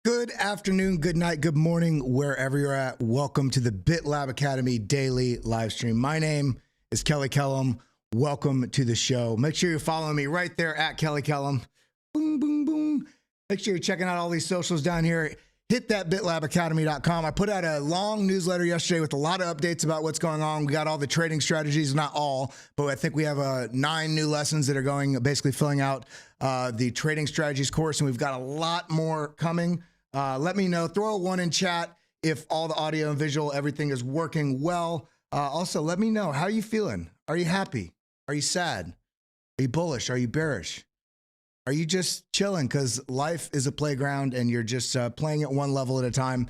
Good afternoon, good night, good morning, wherever you're at. Welcome to the BitLab Academy daily live stream. My name is Kelly Kellam. Welcome to the show. Make sure you're following me right there at Kelly Kellam. Boom, boom, boom. Make sure you're checking out all these socials down here. Hit that bitlabacademy.com. I put out a long newsletter yesterday with a lot of updates about what's going on. We got all the trading strategies, not all, but I think we have 9 new lessons that are going, basically filling out the trading strategies course, and we've got a lot more coming. Let me know, throw a 1 in chat if all the audio and visual, everything is working well. Also, let me know, how are you feeling? Are you happy? Are you sad? Are you bullish? Are you bearish? Are you just chilling because life is a playground and you're just playing it one level at a time?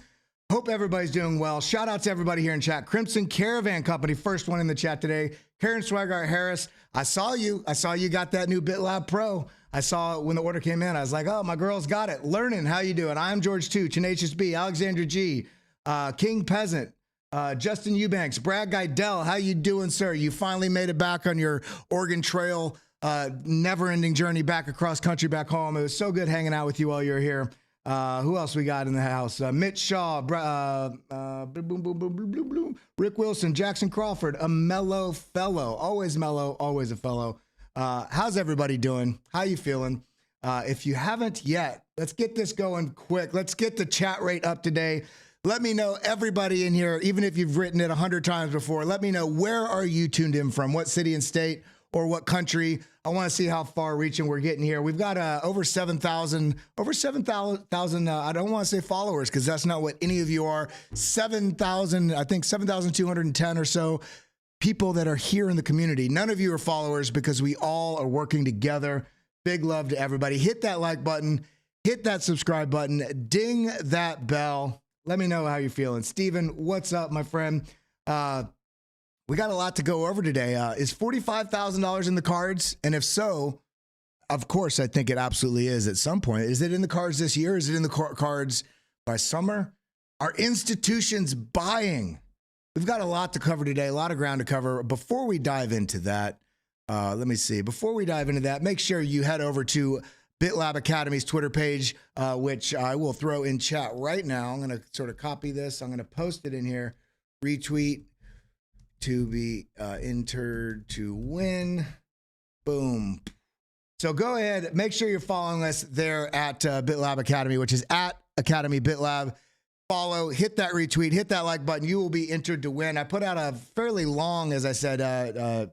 Hope everybody's doing well. Shout out to everybody here in chat. Crimson Caravan Company, first one in the chat today. Karen Swigart Harris, I saw you. I saw you got that new BitLab Pro. I saw it when the order came in. I was like, oh, my girl's got it. Learning, how you doing? I'm George 2, Tenacious B, Alexandra G, King Peasant, Justin Eubanks, Brad Guidell, how you doing, sir? You finally made it back on your Oregon Trail never-ending journey back across country, back home. It was so good hanging out with you while you were here. Who else we got in the house? Mitch Shaw, Rick Wilson, Jackson Crawford, a mellow fellow. Always mellow, always a fellow. How's everybody doing? How you feeling? If you haven't yet, let's get this going quick. Let's get the chat rate up today. Let me know, everybody in here, even if you've written it 100 times before, let me know, where are you tuned in from? What city and state or what country? I want to see how far reaching we're getting here. We've got over 7,000, I don't want to say followers because that's not what any of you are. 7,000, I think 7,210 or so people that are here in the community. None of you are followers because we all are working together. Big love to everybody. Hit that like button, hit that subscribe button, ding that bell. Let me know how you're feeling. Steven, what's up, my friend? We got a lot to go over today. Is $45,000 in the cards? And if so, of course, I think it absolutely is at some point. Is it in the cards this year? Is it in the cards by summer? Are institutions buying? We've got a lot to cover today, a lot of ground to cover. Before we dive into that, let me see. Before we dive into that, make sure you head over to BitLab Academy's Twitter page, which I will throw in chat right now. I'm going to sort of copy this. I'm going to post it in here. Retweet. To be entered to win. Boom. So go ahead, make sure you're following us there at BitLab Academy, which is at Academy BitLab. Follow, hit that retweet, hit that like button. You will be entered to win. I put out a fairly long, as I said,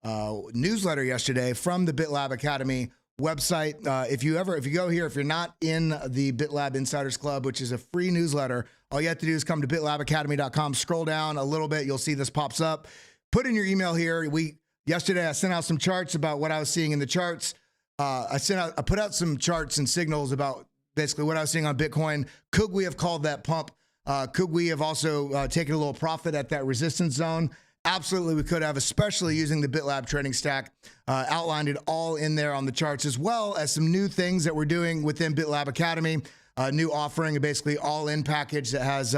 newsletter yesterday from the BitLab Academy website. If you go here, if you're not in the BitLab Insiders Club, which is a free newsletter, all you have to do is come to bitlabacademy.com, scroll down a little bit, you'll see this pops up. Put in your email here. Yesterday I sent out some charts about what I was seeing in the charts. I put out some charts and signals about basically what I was seeing on Bitcoin. Could we have called that pump? Could we have also taken a little profit at that resistance zone? Absolutely, we could have, especially using the BitLab trading stack. Outlined it all in there on the charts, as well as some new things that we're doing within BitLab Academy. New offering, a basically all-in package that has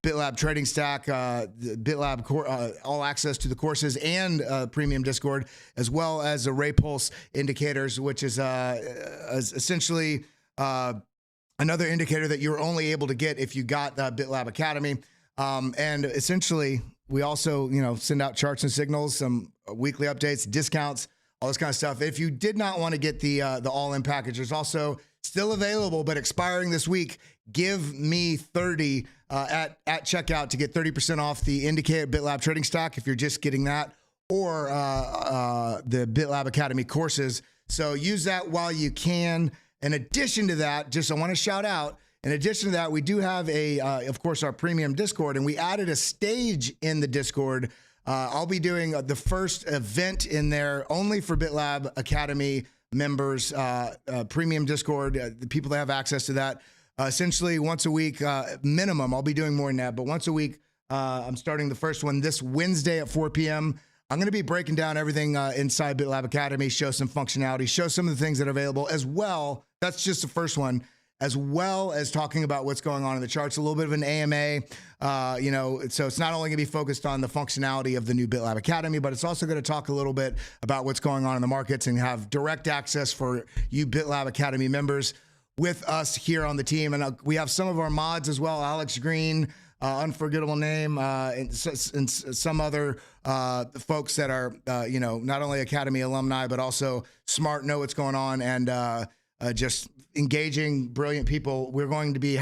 BitLab trading stack, BitLab all access to the courses and premium Discord, as well as the Ray Pulse indicators, which is essentially another indicator that you're only able to get if you got BitLab Academy. And essentially, we also, send out charts and signals, some weekly updates, discounts, all this kind of stuff. If you did not want to get the all-in package, there's also still available, but expiring this week. Give me 30 at checkout to get 30% off the indicator BitLab trading stack if you're just getting that, or the BitLab Academy courses. So use that while you can. In addition to that, I want to shout out, in addition to that, we do have of course, our premium Discord, and we added a stage in the Discord. I'll be doing the first event in there only for BitLab Academy members, premium Discord, the people that have access to that. Essentially, once a week minimum. I'll be doing more than that, but once a week, I'm starting the first one this Wednesday at 4 p.m. I'm going to be breaking down everything inside BitLab Academy, show some functionality, show some of the things that are available as well. That's just the first one. As well as talking about what's going on in the charts, a little bit of an AMA, so it's not only going to be focused on the functionality of the new BitLab Academy, but it's also going to talk a little bit about what's going on in the markets and have direct access for you BitLab Academy members. with us here on the team. And we have some of our mods as well, Alex Green, unforgettable name, and some other folks that are, not only Academy alumni, but also smart, know what's going on, and just engaging, brilliant people. We're going to be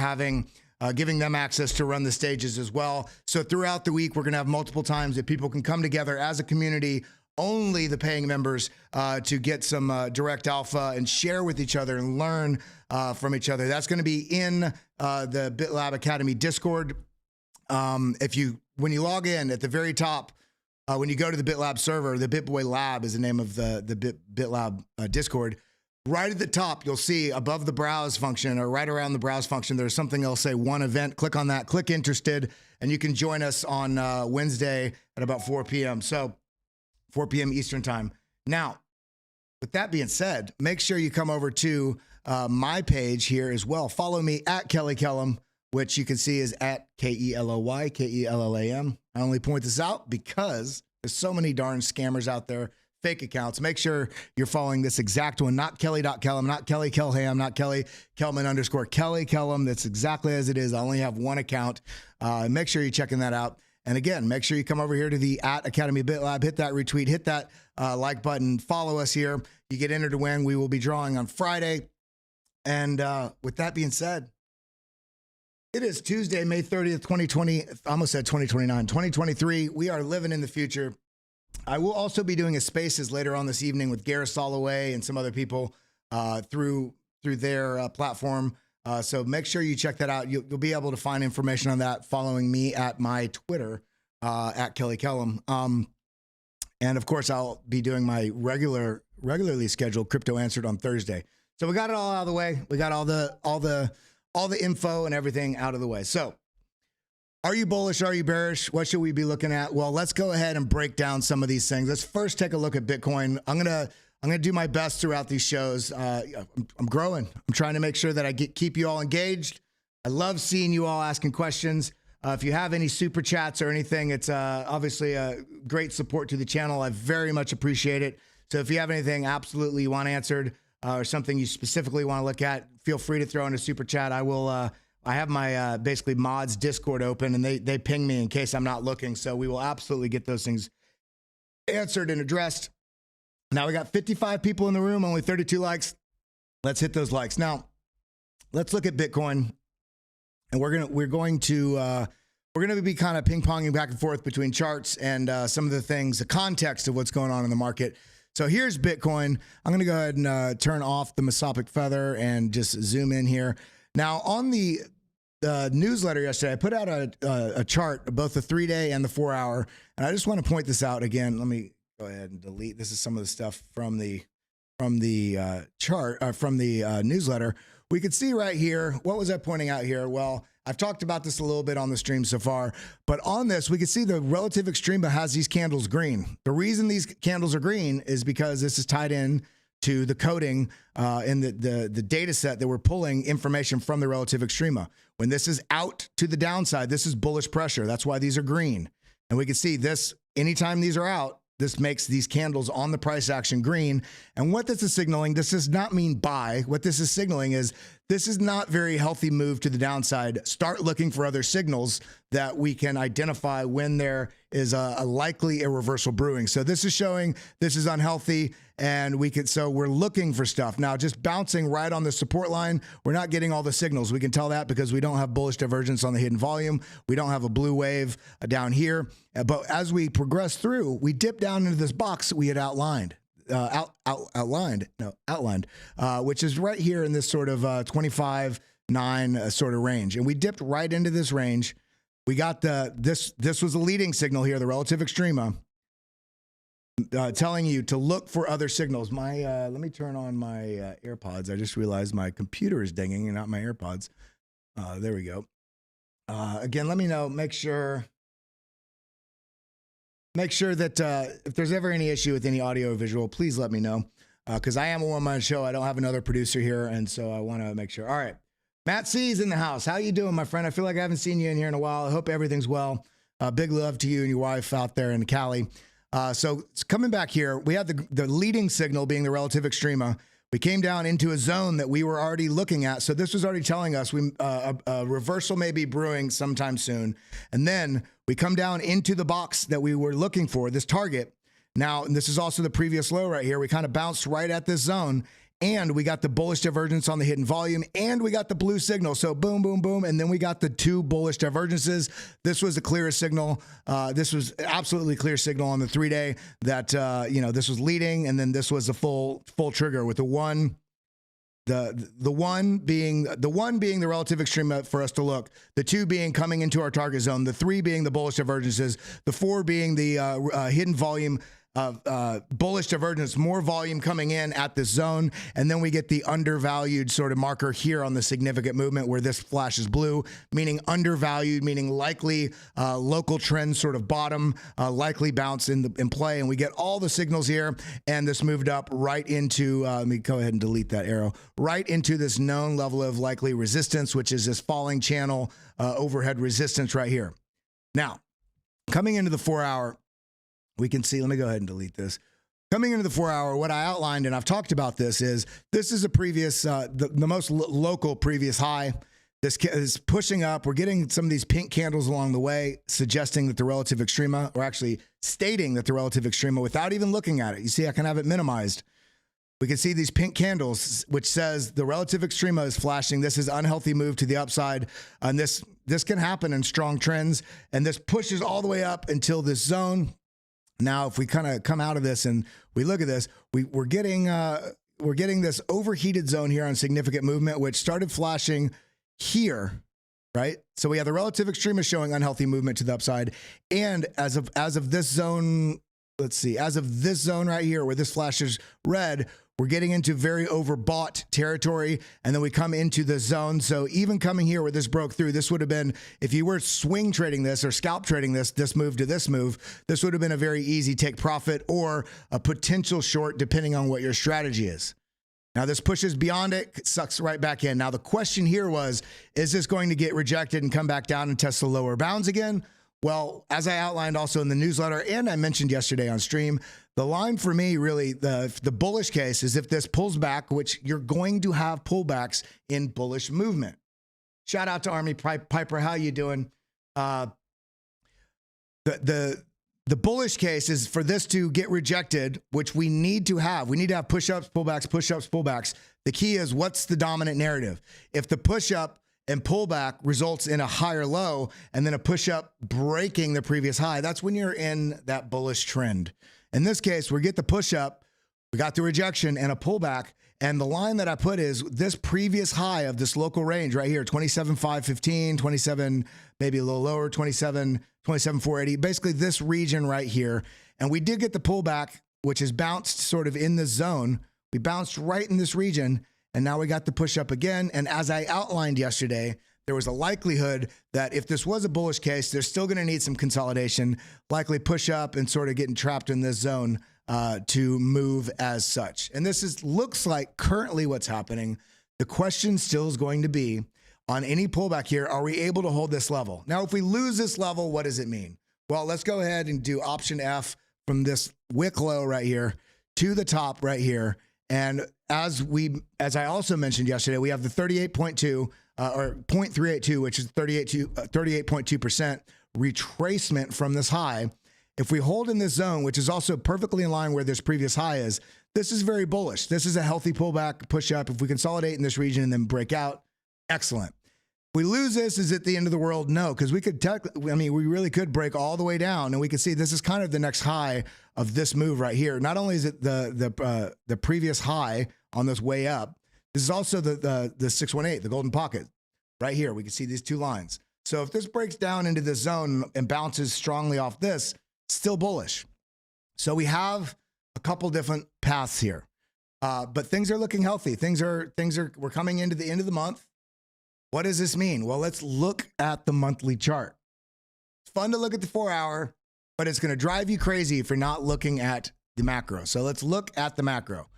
giving them access to run the stages as well. So throughout the week, we're going to have multiple times that people can come together as a community, only the paying members, to get some direct alpha and share with each other and learn from each other. That's going to be in the BitLab Academy Discord. When you log in at the very top, when you go to the BitLab server, the BitBoy Lab is the name of the BitLab Discord. Right at the top, you'll see above the browse function, or right around the browse function, there's something that'll say one event. Click on that, click interested, and you can join us on Wednesday at about 4 p.m. So 4 p.m. Eastern time. Now, with that being said, make sure you come over to my page here as well. Follow me at Kelly Kellam, which you can see is at KELOY, KELLAM. I only point this out because there's so many darn scammers out there, fake accounts. Make sure you're following this exact one, not Kelly.Kellam, not Kelly Kellham, not Kelly Kellman _ Kelly Kellam. That's exactly as it is. I only have one account. Make sure you're checking that out. And again, make sure you come over here to the at Academy BitLab, hit that retweet, hit that like button, follow us here. You get entered to win. We will be drawing on Friday. And with that being said, it is Tuesday, May 30th, 2020. I almost said 2029, 2023. We are living in the future. I will also be doing a Spaces later on this evening with Gareth Soloway and some other people through their platform. So make sure you check that out. You'll be able to find information on that following me at my Twitter, at Kelly Kellam. And of course, I'll be doing my regularly scheduled Crypto Answered on Thursday. So we got it all out of the way. We got all the info and everything out of the way. So are you bullish? Are you bearish? What should we be looking at? Well, let's go ahead and break down some of these things. Let's first take a look at Bitcoin. I'm gonna do my best throughout these shows. I'm growing. I'm trying to make sure that I keep you all engaged. I love seeing you all asking questions. If you have any super chats or anything, it's obviously a great support to the channel. I very much appreciate it. So if you have anything absolutely you want answered, or something you specifically want to look at, feel free to throw in a super chat. I will. I have my basically mods Discord open, and they ping me in case I'm not looking. So we will absolutely get those things answered and addressed. Now we got 55 people in the room, only 32 likes. Let's hit those likes. Now let's look at Bitcoin, and we're going to be kind of ping-ponging back and forth between charts and some of the things, the context of what's going on in the market. So here's Bitcoin. I'm going to go ahead and turn off the mesopic feather and just zoom in here. Now on the newsletter yesterday, I put out a chart, both the 3-day and the 4-hour, and I just want to point this out again. Let me go ahead and delete. This is some of the stuff from the chart, from the newsletter. We could see right here. What was I pointing out here? Well, I've talked about this a little bit on the stream so far, but on this, we can see the relative extrema has these candles green. The reason these candles are green is because this is tied in to the coding in the data set that we're pulling information from the relative extrema. When this is out to the downside, this is bullish pressure. That's why these are green. And we can see this, anytime these are out, this makes these candles on the price action green. And what this is signaling, this does not mean buy. What this is signaling is this is not very healthy move to the downside. Start looking for other signals that we can identify when there is a likely irreversible brewing. So this is showing this is unhealthy, and so we're looking for stuff. Now, just bouncing right on the support line, we're not getting all the signals. We can tell that because we don't have bullish divergence on the hidden volume. We don't have a blue wave down here. But as we progress through, we dip down into this box that we had outlined. Outlined, which is right here in this sort of 25.9 sort of range. And we dipped right into this range. We got this was a leading signal here, the relative extrema, telling you to look for other signals. Let me turn on my AirPods. I just realized my computer is dinging and not my AirPods. There we go. Again, let me know, make sure that if there's ever any issue with any audio or visual, please let me know, because I am a one-man show. I don't have another producer here, and so I want to make sure. All right. Matt C is in the house. How you doing, my friend? I feel like I haven't seen you in here in a while. I hope everything's well. Big love to you and your wife out there in Cali. So coming back here, we have the leading signal being the relative extrema. We came down into a zone that we were already looking at. So this was already telling us a reversal may be brewing sometime soon. And then we come down into the box that we were looking for, this target. Now, and this is also the previous low right here. We kind of bounced right at this zone, and we got the bullish divergence on the hidden volume, and we got the blue signal. So boom, boom, boom. And then we got the 2 bullish divergences. This was the clearest signal. This was absolutely clear signal on the 3-day that, this was leading. And then this was the full trigger with the 1, the 1 being the relative extreme for us to look, the 2 being coming into our target zone, the 3 being the bullish divergences, the 4 being the hidden volume bullish divergence, more volume coming in at this zone. And then we get the undervalued sort of marker here on the significant movement where this flashes blue, meaning undervalued, meaning likely local trend sort of bottom, likely bounce in play. And we get all the signals here. And this moved up right into, let me go ahead and delete that arrow, right into this known level of likely resistance, which is this falling channel overhead resistance right here. Now, coming into the 4-hour, we can see, let me go ahead and delete this. Coming into the 4-hour, what I outlined, and I've talked about this is a previous, the most local previous high. This is pushing up. We're getting some of these pink candles along the way, suggesting that the relative extrema, or actually stating that the relative extrema without even looking at it. You see, I can have it minimized. We can see these pink candles, which says the relative extrema is flashing. This is unhealthy move to the upside. And this can happen in strong trends. And this pushes all the way up until this zone. Now, if we kind of come out of this and we look at this, we're getting this overheated zone here on significant movement, which started flashing here, right? So we have the relative extrema showing unhealthy movement to the upside. And as of this zone, let's see, as of this zone right here where this flashes red, we're getting into very overbought territory, and then we come into the zone. So even coming here where this broke through, this would have been, if you were swing trading this or scalp trading this move to this move, this would have been a very easy take profit or a potential short depending on what your strategy is. Now this pushes beyond it, sucks right back in. Now the question here was, is this going to get rejected and come back down and test the lower bounds again? Well, as I outlined also in the newsletter and I mentioned yesterday on stream, the line for me really, the bullish case is if this pulls back, which you're going to have pullbacks in bullish movement. Shout out to Army Piper. How you doing? The bullish case is for this to get rejected, which we need to have. We need to have push-ups, pullbacks, push-ups, pullbacks. The key is what's the dominant narrative? If the push-up and pullback results in a higher low and then a push-up breaking the previous high, that's when you're in that bullish trend. In this case, we get the push-up, we got the rejection and a pullback, and the line that I put is this previous high of this local range right here, 27,515, 27, maybe a little lower, 27,480, basically this region right here. And we did get the pullback, which is bounced sort of in this zone. We bounced right in this region, and now we got the push up again. And as I outlined yesterday, there was a likelihood that if this was a bullish case, they're still going to need some consolidation, likely push up and sort of getting trapped in this zone to move as such. And this looks like currently what's happening. The question still is going to be on any pullback here, are we able to hold this level? Now, if we lose this level, what does it mean? Well, let's go ahead and do option F from this wick low right here to the top right here. And as I also mentioned yesterday, we have the 38.2 or 0.382, which is 38.2% retracement from this high. If we hold in this zone, which is also perfectly in line where this previous high is, this is very bullish. This is a healthy pullback, push up. If we consolidate in this region and then break out, excellent. If we lose this, is it the end of the world? No, because we could technically, I mean, we really could break all the way down, and we can see this is kind of the next high of this move right here. Not only is it the previous high on this way up, this is also the 618, the golden pocket right here. We can see these two lines. So if this breaks down into this zone and bounces strongly off this, still bullish. So we have a couple different paths here, but things are looking healthy. We're coming into the end of the month. What does this mean? Well, let's look at the monthly chart. It's fun to look at the 4-hour, but it's going to drive you crazy if you're not looking at the macro. So let's look at the macro.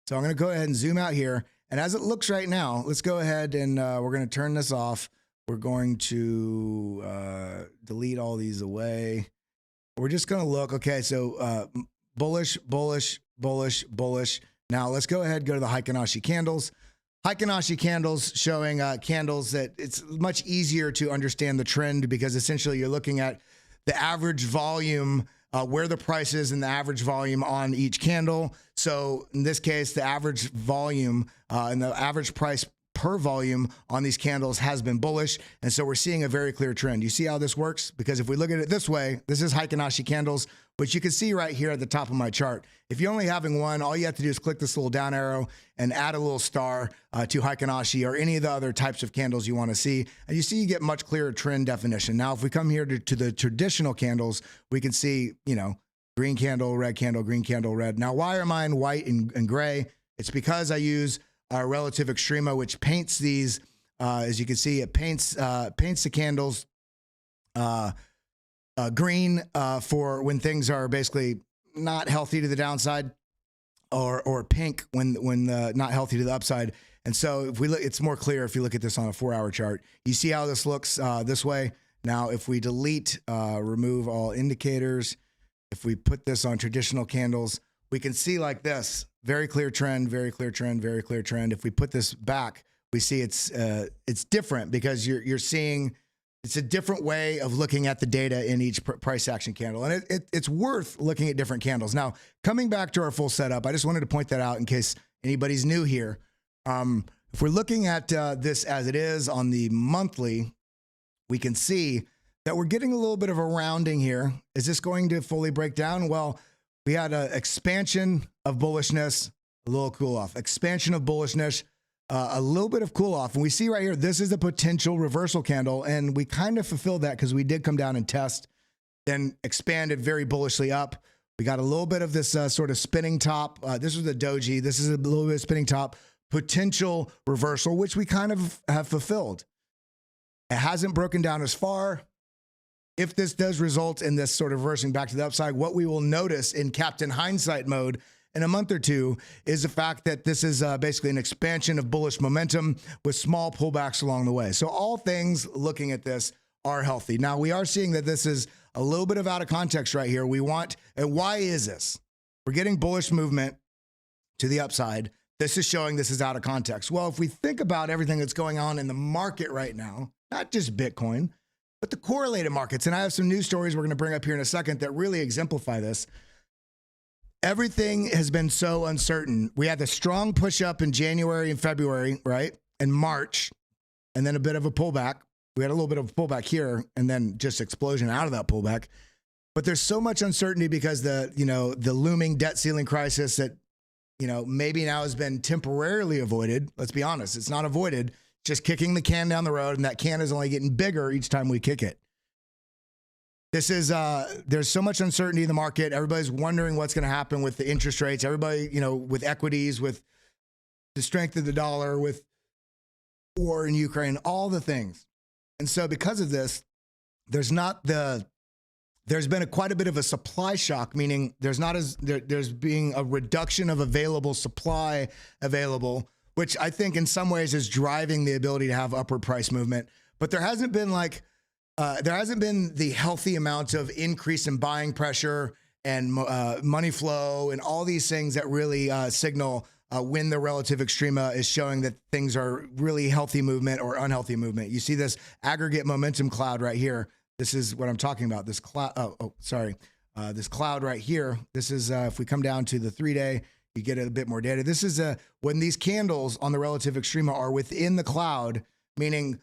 So I'm going to go ahead and zoom out here. And as it looks right now, let's go ahead and we're going to turn this off. We're going to delete all these away. We're just going to look. Okay, so bullish, bullish, bullish, bullish. Now let's go ahead, go to the Heikin-Ashi candles. Heikin-Ashi candles showing candles that it's much easier to understand the trend because essentially you're looking at the average volume, where the price is and the average volume on each candle. So in this case, the average volume and the average price per volume on these candles has been bullish. And so we're seeing a very clear trend. You see how this works? Because if we look at it this way, this is Heikin-Ashi candles, which you can see right here at the top of my chart. If you're only having one, all you have to do is click this little down arrow and add a little star to Heikin-Ashi or any of the other types of candles you want to see. And you see you get much clearer trend definition. Now, if we come here to the traditional candles, we can see, you know, green candle, red candle, green candle, red. Now, why are mine white and gray? It's because I use relative extrema, which paints these, as you can see, it paints the candles green for when things are basically not healthy to the downside, or pink when not healthy to the upside. And so if we look, it's more clear if you look at this on a 4-hour chart. You see how this looks this way. Now, if we delete, remove all indicators, if we put this on traditional candles, we can see like this, very clear trend, very clear trend, very clear trend. If we put this back, we see it's different because you're seeing it's a different way of looking at the data in each price action candle. And it's worth looking at different candles. Now, coming back to our full setup, I just wanted to point that out in case anybody's new here. If we're looking at this as it is on the monthly, we can see that we're getting a little bit of a rounding here. Is this going to fully break down? Well, we had an expansion of bullishness, a little cool off, expansion of bullishness, a little bit of cool off. And we see right here, this is a potential reversal candle. And we kind of fulfilled that because we did come down and test, then expanded very bullishly up. We got a little bit of this sort of spinning top. This was a doji. This is a little bit of spinning top, potential reversal, which we kind of have fulfilled. It hasn't broken down as far. If this does result in this sort of reversing back to the upside, what we will notice in Captain Hindsight mode in a month or two is the fact that this is basically an expansion of bullish momentum with small pullbacks along the way. So all things looking at this are healthy. Now, we are seeing that this is a little bit of out of context right here. And why is this? We're getting bullish movement to the upside. This is showing this is out of context. Well, if we think about everything that's going on in the market right now, not just Bitcoin, but the correlated markets, and I have some news stories we're going to bring up here in a second that really exemplify this. Everything has been so uncertain. We had the strong push up in January and February, right? And March, and then a bit of a pullback. We had a little bit of a pullback here, and then just explosion out of that pullback. But there's so much uncertainty because the looming debt ceiling crisis that, maybe now has been temporarily avoided. Let's be honest, it's not avoided. Just kicking the can down the road, and that can is only getting bigger each time we kick it. This is, there's so much uncertainty in the market. Everybody's wondering what's going to happen with the interest rates. Everybody, with equities, with the strength of the dollar, with war in Ukraine, all the things. And so because of this, there's been quite a bit of a supply shock, meaning there's being a reduction of available supply available, which I think in some ways is driving the ability to have upward price movement. But there hasn't been the healthy amount of increase in buying pressure and money flow and all these things that really signal when the relative extrema is showing that things are really healthy movement or unhealthy movement. You see this aggregate momentum cloud right here. This is what I'm talking about. This cloud. This cloud right here. This is if we come down to the 3-day. You get a bit more data. This is when these candles on the relative extrema are within the cloud, meaning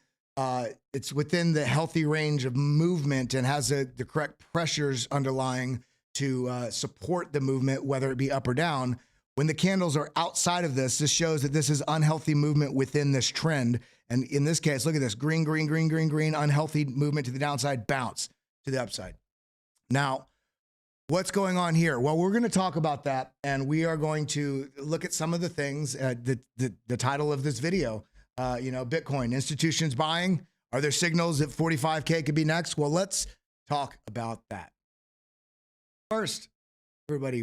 it's within the healthy range of movement and has the correct pressures underlying to support the movement, whether it be up or down. When the candles are outside of this, this shows that this is unhealthy movement within this trend. And in this case, look at this, green, green, green, green, green, unhealthy movement to the downside, bounce to the upside. Now, what's going on here? Well, we're going to talk about that, and we are going to look at some of the things. The title of this video, Bitcoin institutions buying. Are there signals that 45K could be next? Well, let's talk about that. First, everybody,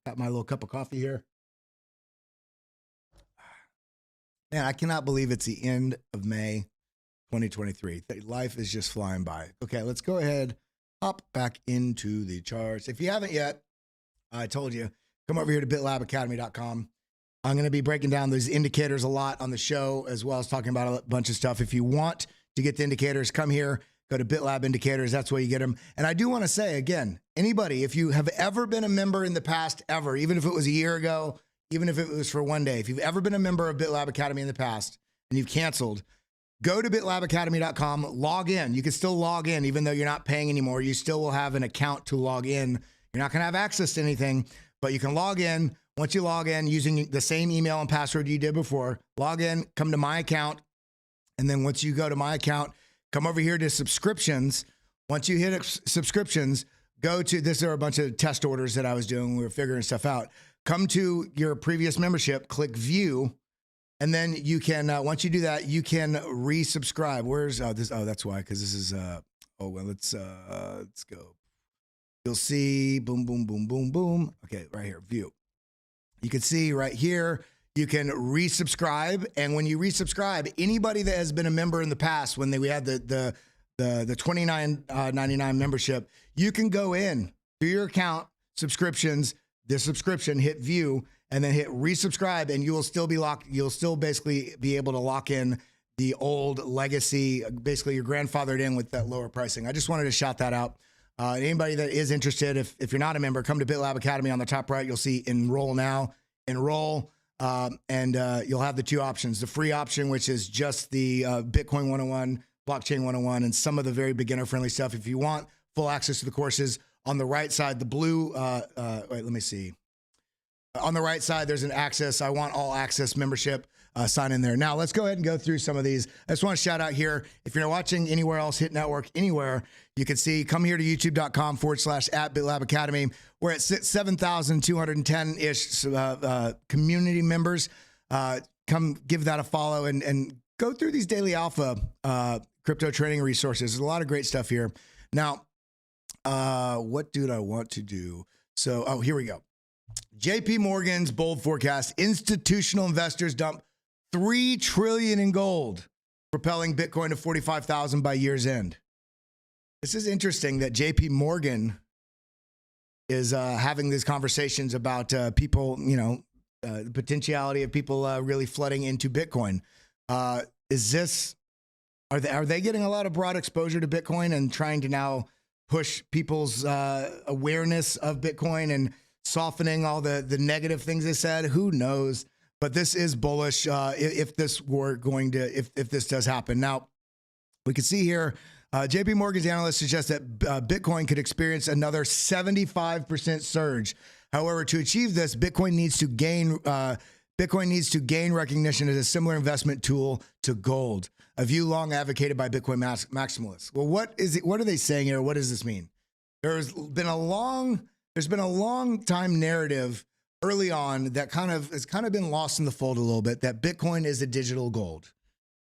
got my little cup of coffee here. Man, I cannot believe it's the end of May 2023. Life is just flying by. Okay, let's go ahead. Hop back into the charts. If you haven't yet, I told you, come over here to bitlabacademy.com. I'm going to be breaking down those indicators a lot on the show, as well as talking about a bunch of stuff. If you want to get the indicators, come here, go to BitLab Indicators. That's where you get them. And I do want to say, again, anybody, if you have ever been a member in the past, ever, even if it was a year ago, even if it was for one day, if you've ever been a member of BitLab Academy in the past and you've canceled, go to bitlabacademy.com, log in. You can still log in, even though you're not paying anymore. You still will have an account to log in. You're not going to have access to anything, but you can log in. Once you log in using the same email and password you did before, log in, come to my account. And then once you go to my account, come over here to subscriptions. Once you hit subscriptions, go to, this are a bunch of test orders that I was doing. We were figuring stuff out. Come to your previous membership, click view. And then you can, once you do that, you can resubscribe. Where's this? Oh, that's why, because this is, let's go. You'll see, boom, boom, boom, boom, boom. Okay, right here, view. You can see right here, you can resubscribe. And when you resubscribe, anybody that has been a member in the past, when we had the $29.99 membership, you can go in to your account, subscriptions, the subscription, hit view, and then hit resubscribe, and you will still be locked. You'll still basically be able to lock in the old legacy, basically you're grandfathered in with that lower pricing. I just wanted to shout that out. Anybody that is interested, if you're not a member, come to BitLab Academy. On the top right, you'll see enroll now, enroll, and you'll have the two options. The free option, which is just the Bitcoin 101, Blockchain 101, and some of the very beginner-friendly stuff. If you want full access to the courses, on the right side, the blue, wait, let me see. On the right side, there's an access. I want all access membership. Sign in there. Now, let's go ahead and go through some of these. I just want to shout out here. If you're watching anywhere else, hit network anywhere, you can see, come here to youtube.com/@BitLab Academy. We're at 7,210-ish community members. Come give that a follow and go through these daily alpha crypto trading resources. There's a lot of great stuff here. Now, what do I want to do? So, here we go. JP Morgan's bold forecast: institutional investors dump $3 trillion in gold, propelling Bitcoin to 45,000 by year's end. This is interesting that JP Morgan is having these conversations about people, the potentiality of people really flooding into Bitcoin. Are they getting a lot of broad exposure to Bitcoin and trying to now push people's awareness of Bitcoin and softening all the negative things they said? Who knows? But this is bullish if this does happen. Now, we can see here, JP Morgan's analysts suggest that Bitcoin could experience another 75% surge. However, to achieve this, Bitcoin needs to gain recognition as a similar investment tool to gold, a view long advocated by Bitcoin maximalists. Well, what are they saying here? What does this mean? There's been a long time narrative early on that has kind of been lost in the fold a little bit, that Bitcoin is a digital gold.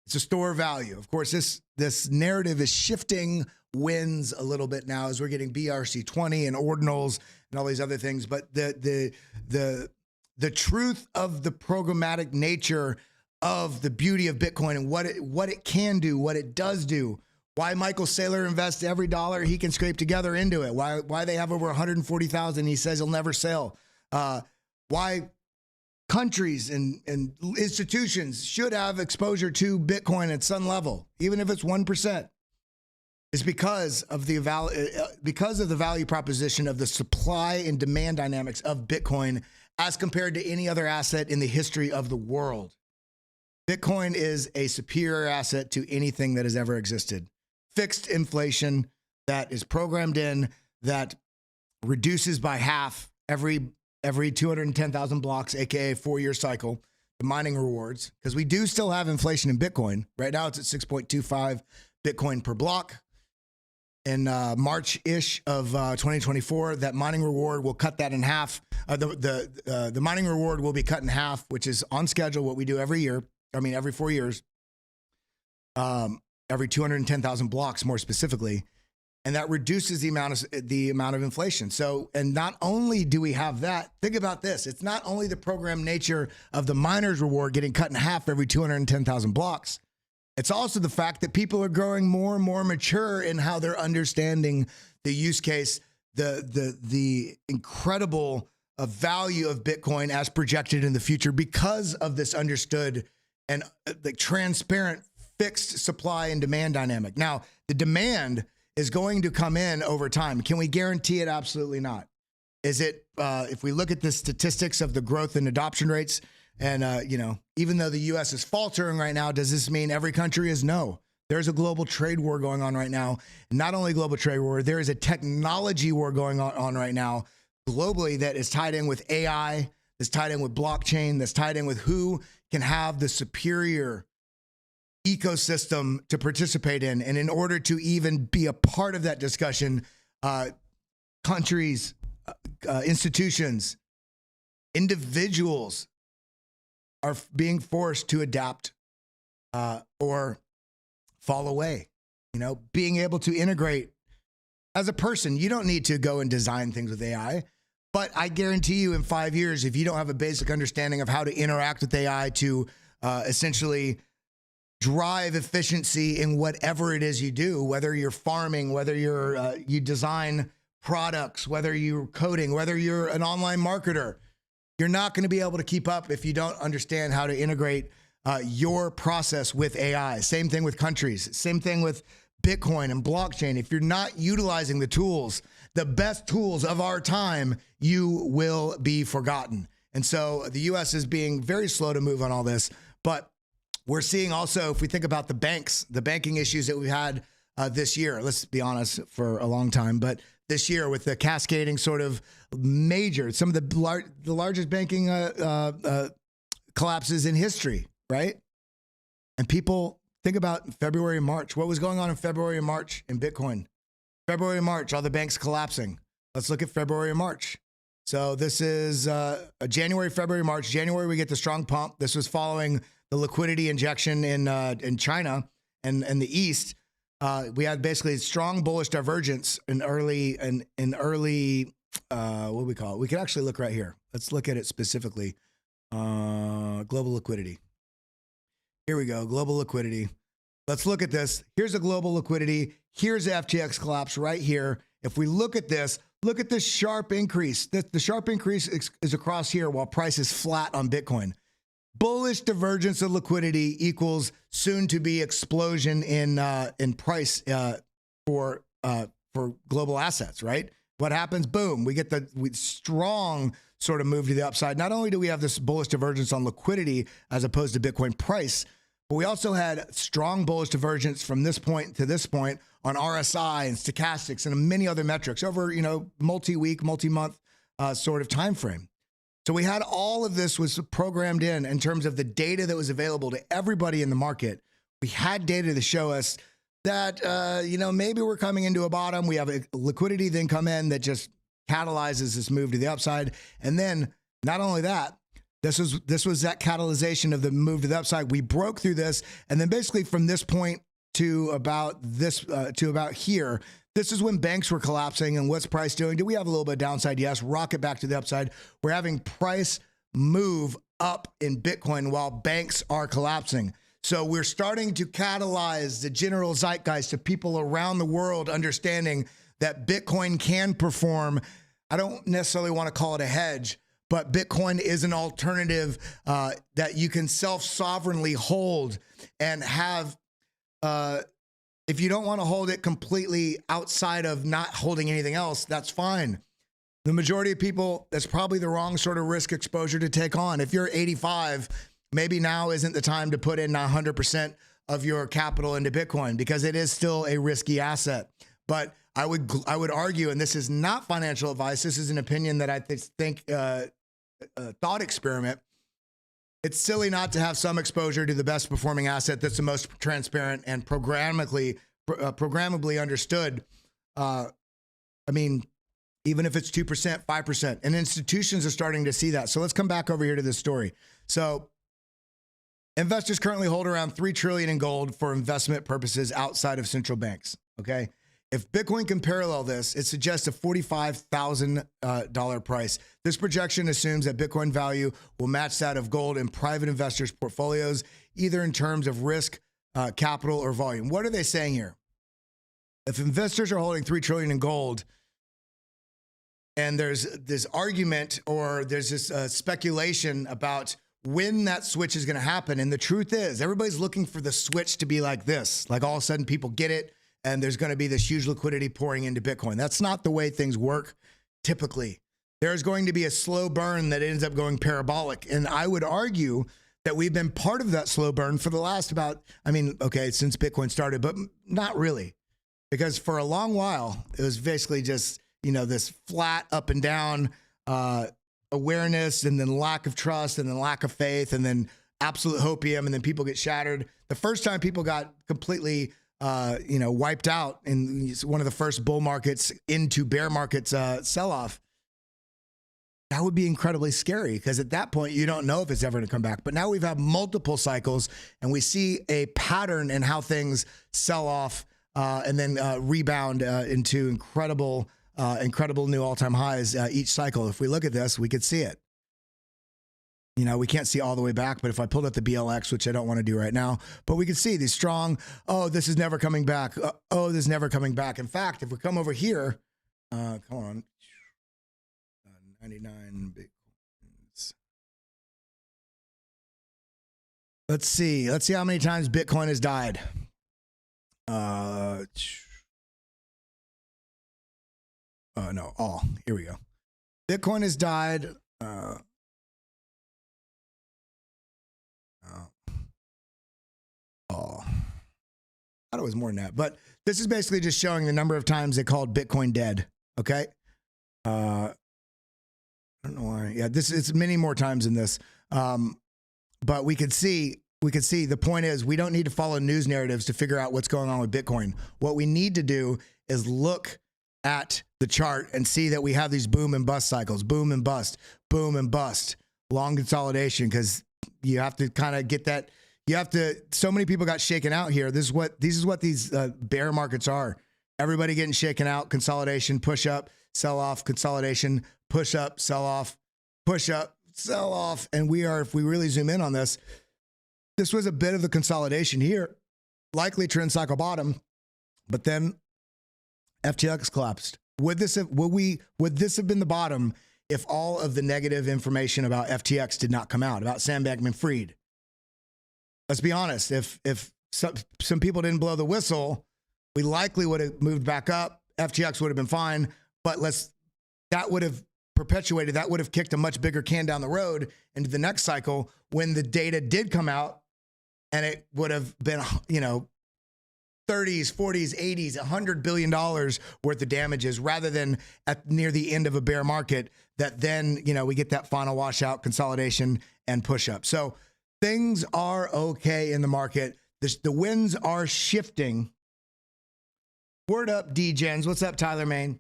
It's a store of value. Of course, this narrative is shifting winds a little bit now as we're getting BRC20 and ordinals and all these other things. But the truth of the programmatic nature of the beauty of Bitcoin and what it can do, what it does do, why Michael Saylor invests every dollar he can scrape together into it, why they have over 140,000, he says he'll never sell, why countries and institutions should have exposure to Bitcoin at some level, even if it's 1%, is because of the value proposition of the supply and demand dynamics of Bitcoin as compared to any other asset in the history of the world. Bitcoin is a superior asset to anything that has ever existed. Fixed inflation that is programmed in, that reduces by half every 210,000 blocks, aka 4-year cycle, the mining rewards, because we do still have inflation in Bitcoin. Right now it's at 6.25 Bitcoin per block. In March-ish of 2024, that mining reward will cut that in half. The mining reward will be cut in half, which is on schedule, what we do every 4 years, every 210,000 blocks more specifically. And that reduces the amount of inflation. So, and not only do we have that, think about this. It's not only the program nature of the miner's reward getting cut in half every 210,000 blocks. It's also the fact that people are growing more and more mature in how they're understanding the use case, the incredible value of Bitcoin as projected in the future because of this understood and the transparent fixed supply and demand dynamic. Now, the demand is going to come in over time. Can we guarantee it? Absolutely not. Is it, if we look at the statistics of the growth and adoption rates, and, even though the U.S. is faltering right now, does this mean every country is? No. There's a global trade war going on right now. Not only global trade war, there is a technology war going on right now globally that is tied in with AI, that's tied in with blockchain, that's tied in with who can have the superior ecosystem to participate in. And in order to even be a part of that discussion, countries, institutions, individuals are being forced to adapt or fall away. Being able to integrate as a person, you don't need to go and design things with AI, but I guarantee you in 5 years, if you don't have a basic understanding of how to interact with AI to essentially drive efficiency in whatever it is you do, whether you're farming, whether you design products, whether you're coding, whether you're an online marketer, you're not going to be able to keep up if you don't understand how to integrate your process with AI. Same thing with countries. Same thing with Bitcoin and blockchain. If you're not utilizing the tools, the best tools of our time, you will be forgotten. And so the U.S. is being very slow to move on all this. But we're seeing also, if we think about the banks, the banking issues that we've had this year, let's be honest, for a long time, but this year with the cascading sort of major, some of the largest banking collapses in history, right? And people think about February and March. What was going on in February and March in Bitcoin? February and March, all the banks collapsing. Let's look at February and March. So this is January, February, March. January, we get the strong pump. This was following the liquidity injection in China and the East. We had basically strong bullish divergence in early, what do we call it? We can actually look right here. Let's look at it specifically. Global liquidity. Here we go, global liquidity. Let's look at this. Here's a global liquidity. Here's the FTX collapse right here. If we look at this, look at this sharp increase. The sharp increase is across here while price is flat on Bitcoin. Bullish divergence of liquidity equals soon to be explosion in price for global assets, right? What happens? Boom, we get the strong sort of move to the upside. Not only do we have this bullish divergence on liquidity as opposed to Bitcoin price, but we also had strong bullish divergence from this point to this point on RSI and stochastics and many other metrics over, multi-week, multi-month sort of time frame. So we had all of this was programmed in terms of the data that was available to everybody in the market. We had data to show us that, maybe we're coming into a bottom. We have a liquidity then come in that just catalyzes this move to the upside. And then not only that, this was that catalyzation of the move to the upside. We broke through this. And then basically from this point to about here, this is when banks were collapsing. And what's price doing? Do we have a little bit of downside? Yes. Rocket back to the upside. We're having price move up in Bitcoin while banks are collapsing. So we're starting to catalyze the general zeitgeist of people around the world understanding that Bitcoin can perform. I don't necessarily want to call it a hedge, but Bitcoin is an alternative that you can self-sovereignly hold and have. If you don't want to hold it completely outside of not holding anything else, that's fine. The majority of people, that's probably the wrong sort of risk exposure to take on. If you're 85, maybe now isn't the time to put in 100% of your capital into Bitcoin because it is still a risky asset. But I would argue, and this is not financial advice, this is an opinion that I think a thought experiment. It's silly not to have some exposure to the best performing asset that's the most transparent and programmably understood. Even if it's 2%, 5%, and institutions are starting to see that. So let's come back over here to this story. So investors currently hold around $3 trillion in gold for investment purposes outside of central banks. Okay. If Bitcoin can parallel this, it suggests a $45,000 price. This projection assumes that Bitcoin value will match that of gold in private investors' portfolios, either in terms of risk, capital, or volume. What are they saying here? If investors are holding $3 trillion in gold, And there's this argument, or there's this speculation about when that switch is going to happen. And the truth is, everybody's looking for the switch to be like this. Like all of a sudden people get it and there's going to be this huge liquidity pouring into Bitcoin. That's not the way things work typically. There's going to be a slow burn that ends up going parabolic. And I would argue that we've been part of that slow burn for the last since Bitcoin started, but not really. Because for a long while, it was basically just, this flat up and down awareness, and then lack of trust, and then lack of faith, and then absolute hopium, and then people get shattered. The first time people got completely, wiped out in one of the first bull markets into bear markets sell-off, that would be incredibly scary, because at that point, you don't know if it's ever going to come back. But now we've had multiple cycles, and we see a pattern in how things sell off and then rebound into incredible new all-time highs each cycle. If we look at this, we could see it. We can't see all the way back, but if I pulled up the BLX, which I don't want to do right now, but we could see these strong, this is never coming back. This is never coming back. In fact, if we come over here, come on, 99 Bitcoins. Let's see how many times Bitcoin has died. Here we go. Bitcoin has died. I thought it was more than that, but this is basically just showing the number of times they called Bitcoin dead. Okay. I don't know why. Yeah, it's many more times than this. But we could see the point is, we don't need to follow news narratives to figure out what's going on with Bitcoin. What we need to do is look at the chart and see that we have these boom and bust cycles, boom and bust, long consolidation, because you have to kind of get that. So many people got shaken out here. This is what these bear markets are. Everybody getting shaken out, consolidation, push up, sell off, consolidation, push up, sell off, push up, sell off. And if we really zoom in on this was a bit of the consolidation here, likely trend cycle bottom, but then FTX collapsed. Would this have been the bottom if all of the negative information about FTX did not come out, about Sam Bankman-Fried? Let's be honest. If some people didn't blow the whistle, we likely would have moved back up. FTX would have been fine, but that would have perpetuated, that would have kicked a much bigger can down the road into the next cycle when the data did come out, and it would have been, 30s, 40s, 80s, $100 billion worth of damages, rather than near the end of a bear market that then, we get that final washout, consolidation, and push up. So things are okay in the market. The winds are shifting. Word up, D-Gens. What's up, Tyler Main?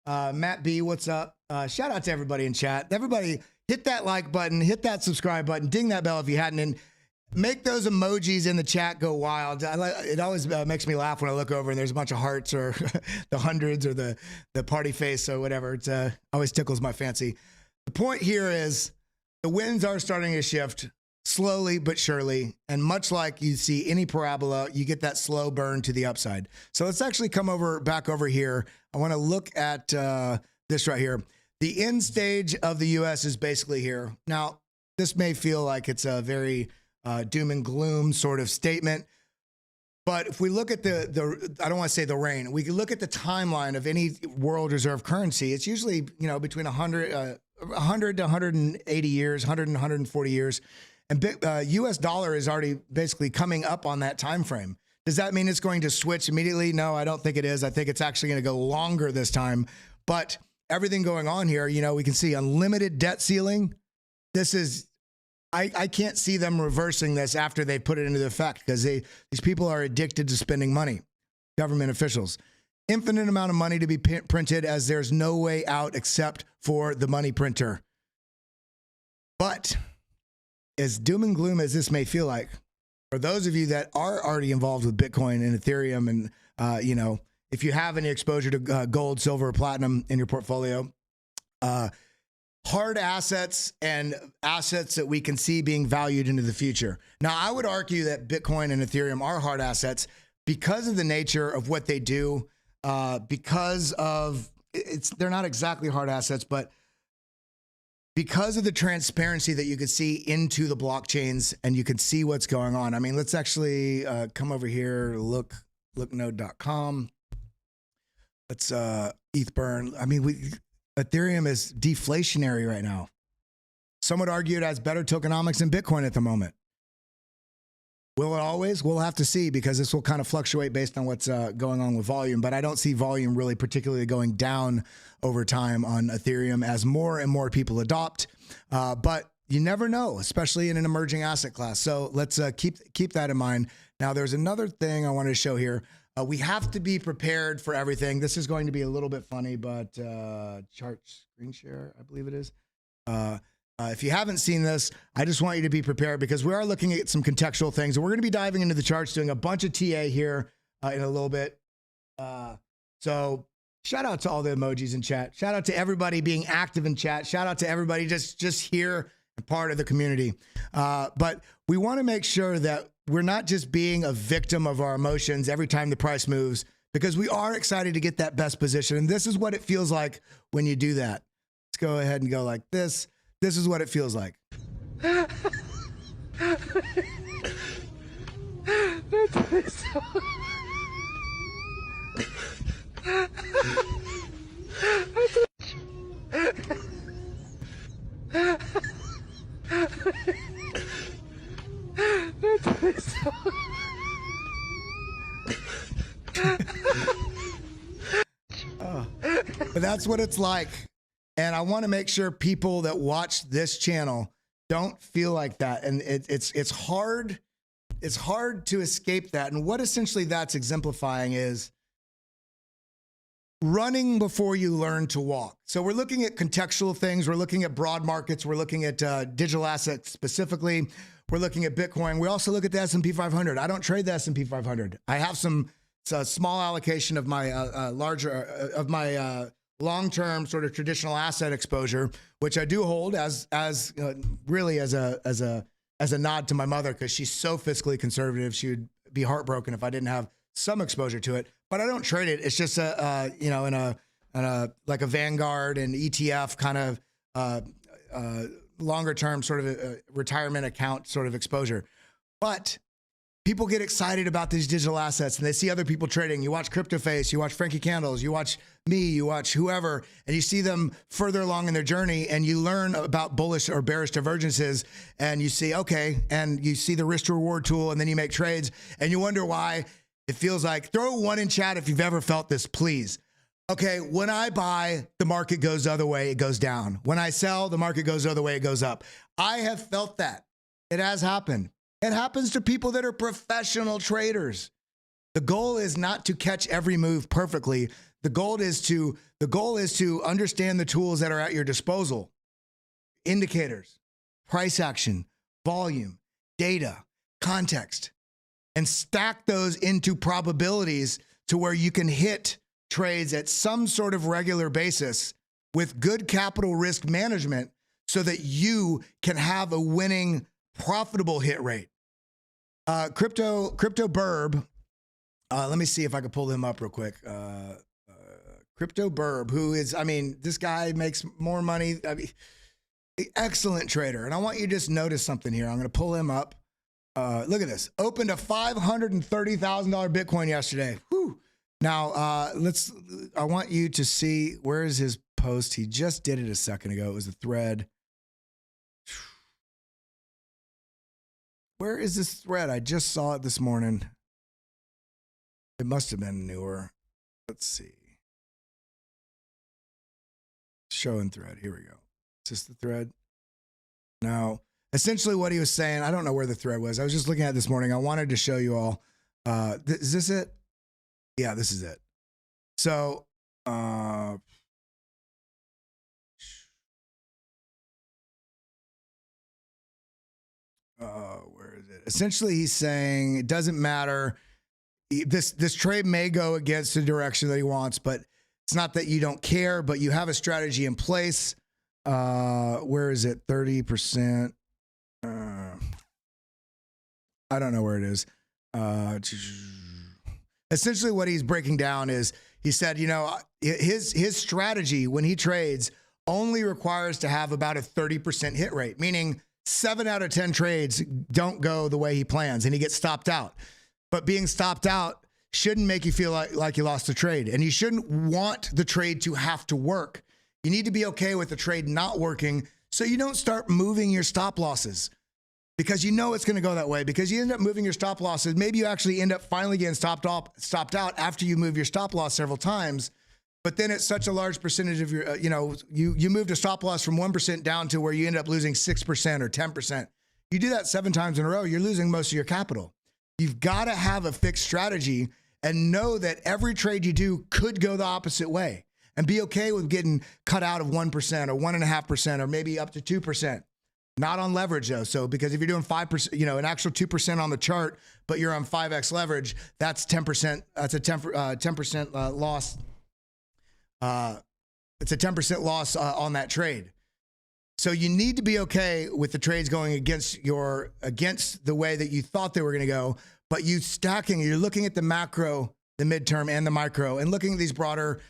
Matt B, what's up? Shout out to everybody in chat. Everybody hit that like button, hit that subscribe button, ding that bell if you hadn't, and make those emojis in the chat go wild. It always makes me laugh when I look over and there's a bunch of hearts, or the hundreds, or the party face, or whatever. It always tickles my fancy. The point here is the winds are starting to shift slowly but surely, and much like you see any parabola, you get that slow burn to the upside. So let's actually come back over here. I want to look at this right here. The end stage of the U.S. is basically here. Now, this may feel like it's a very doom and gloom sort of statement, but if we look at I don't want to say the rain, we can look at the timeline of any world reserve currency. It's usually, between 100 to 180 years, 100 and 140 years. And U.S. dollar is already basically coming up on that time frame. Does that mean it's going to switch immediately? No, I don't think it is. I think it's actually going to go longer this time. But everything going on here, we can see unlimited debt ceiling. This is, I can't see them reversing this after they put it into effect, because these people are addicted to spending money, government officials. Infinite amount of money to be printed, as there's no way out except for the money printer. But as doom and gloom as this may feel like, for those of you that are already involved with Bitcoin and Ethereum, and if you have any exposure to gold, silver, or platinum in your portfolio, hard assets and assets that we can see being valued into the future. Now, I would argue that Bitcoin and Ethereum are hard assets because of the nature of what they do, because of they're not exactly hard assets, but because of the transparency that you could see into the blockchains and you can see what's going on. I mean, let's actually come over here, looknode.com. Let's ETH burn. I mean, Ethereum is deflationary right now. Some would argue it has better tokenomics than Bitcoin at the moment. Will it always? We'll have to see, because this will kind of fluctuate based on what's going on with volume. But I don't see volume really particularly going down over time on Ethereum as more and more people adopt. But you never know, especially in an emerging asset class. So let's keep that in mind. Now, there's another thing I wanted to show here. We have to be prepared for everything. This is going to be a little bit funny, but chart screen share, I believe it is. If you haven't seen this, I just want you to be prepared, because we are looking at some contextual things. And we're going to be diving into the charts, doing a bunch of TA here in a little bit. So shout out to all the emojis in chat. Shout out to everybody being active in chat. Shout out to everybody just here and part of the community. But we want to make sure that we're not just being a victim of our emotions every time the price moves, because we are excited to get that best position. And this is what it feels like when you do that. Let's go ahead and go like this. This is what it feels like. But that's what it's like. And I want to make sure people that watch this channel don't feel like that. And it's hard. It's hard to escape that. And what essentially that's exemplifying is running before you learn to walk. So we're looking at contextual things. We're looking at broad markets. We're looking at digital assets specifically. We're looking at Bitcoin. We also look at the S&P 500. I don't trade the S&P 500. I have it's a small allocation of my long-term sort of traditional asset exposure, which I do hold really as a nod to my mother, because she's so fiscally conservative. She would be heartbroken if I didn't have some exposure to it. But I don't trade it. It's just in like a Vanguard and ETF kind of longer term sort of a retirement account sort of exposure. But people get excited about these digital assets and they see other people trading. You watch CryptoFace, you watch Frankie Candles, you watch me, you watch whoever, and you see them further along in their journey and you learn about bullish or bearish divergences and you see, okay, and you see the risk to reward tool and then you make trades and you wonder why it feels like, throw one in chat if you've ever felt this, please. Okay, when I buy, the market goes the other way, it goes down. When I sell, the market goes the other way, it goes up. I have felt that. It has happened. It happens to people that are professional traders. The goal is not to catch every move perfectly. The goal is to understand the tools that are at your disposal. Indicators, price action, volume, data, context, and stack those into probabilities to where you can hit trades at some sort of regular basis with good capital risk management so that you can have a winning profitable hit rate. Crypto Burb. Let me see if I can pull him up real quick. Crypto Burb, who is, I mean, this guy makes more money. I mean, excellent trader. And I want you to just notice something here. I'm going to pull him up. Look at this. Opened a $530,000 Bitcoin yesterday. Whew. Now, I want you to see, where is his post? He just did it a second ago. It was a thread. Where is this thread? I just saw it this morning. It must have been newer. Let's see. Show and thread. Here we go. Is this the thread? Now, essentially what he was saying, I don't know where the thread was. I was just looking at it this morning. I wanted to show you all. Is this it? Yeah, this is it. So, where is it? Essentially, he's saying it doesn't matter. This trade may go against the direction that he wants, but it's not that you don't care, but you have a strategy in place. Where is it? 30%. I don't know where it is. Essentially what he's breaking down is He said, you know, his strategy when he trades only requires to have about a 30% hit rate, meaning 7 out of 10 trades don't go the way he plans and he gets stopped out. But being stopped out shouldn't make you feel like you lost the trade, and you shouldn't want the trade to have to work. You need to be okay with the trade not working so you don't start moving your stop losses, because you know it's going to go that way, because you end up moving your stop losses. Maybe you actually end up finally getting stopped out after you move your stop loss several times. But then it's such a large percentage of your, you moved a stop loss from 1% down to where you end up losing 6% or 10%. You do that 7 times in a row, you're losing most of your capital. You've got to have a fixed strategy and know that every trade you do could go the opposite way, and be okay with getting cut out of 1% or 1.5% or maybe up to 2%. Not on leverage though. So because if you're doing 5%, an actual 2% on the chart, but you're on 5x leverage, that's 10%. That's a 10% loss. It's a 10% loss on that trade. So you need to be okay with the trades going against the way that you thought they were going to go, but you're looking at the macro, the midterm, and the micro, and looking at these broader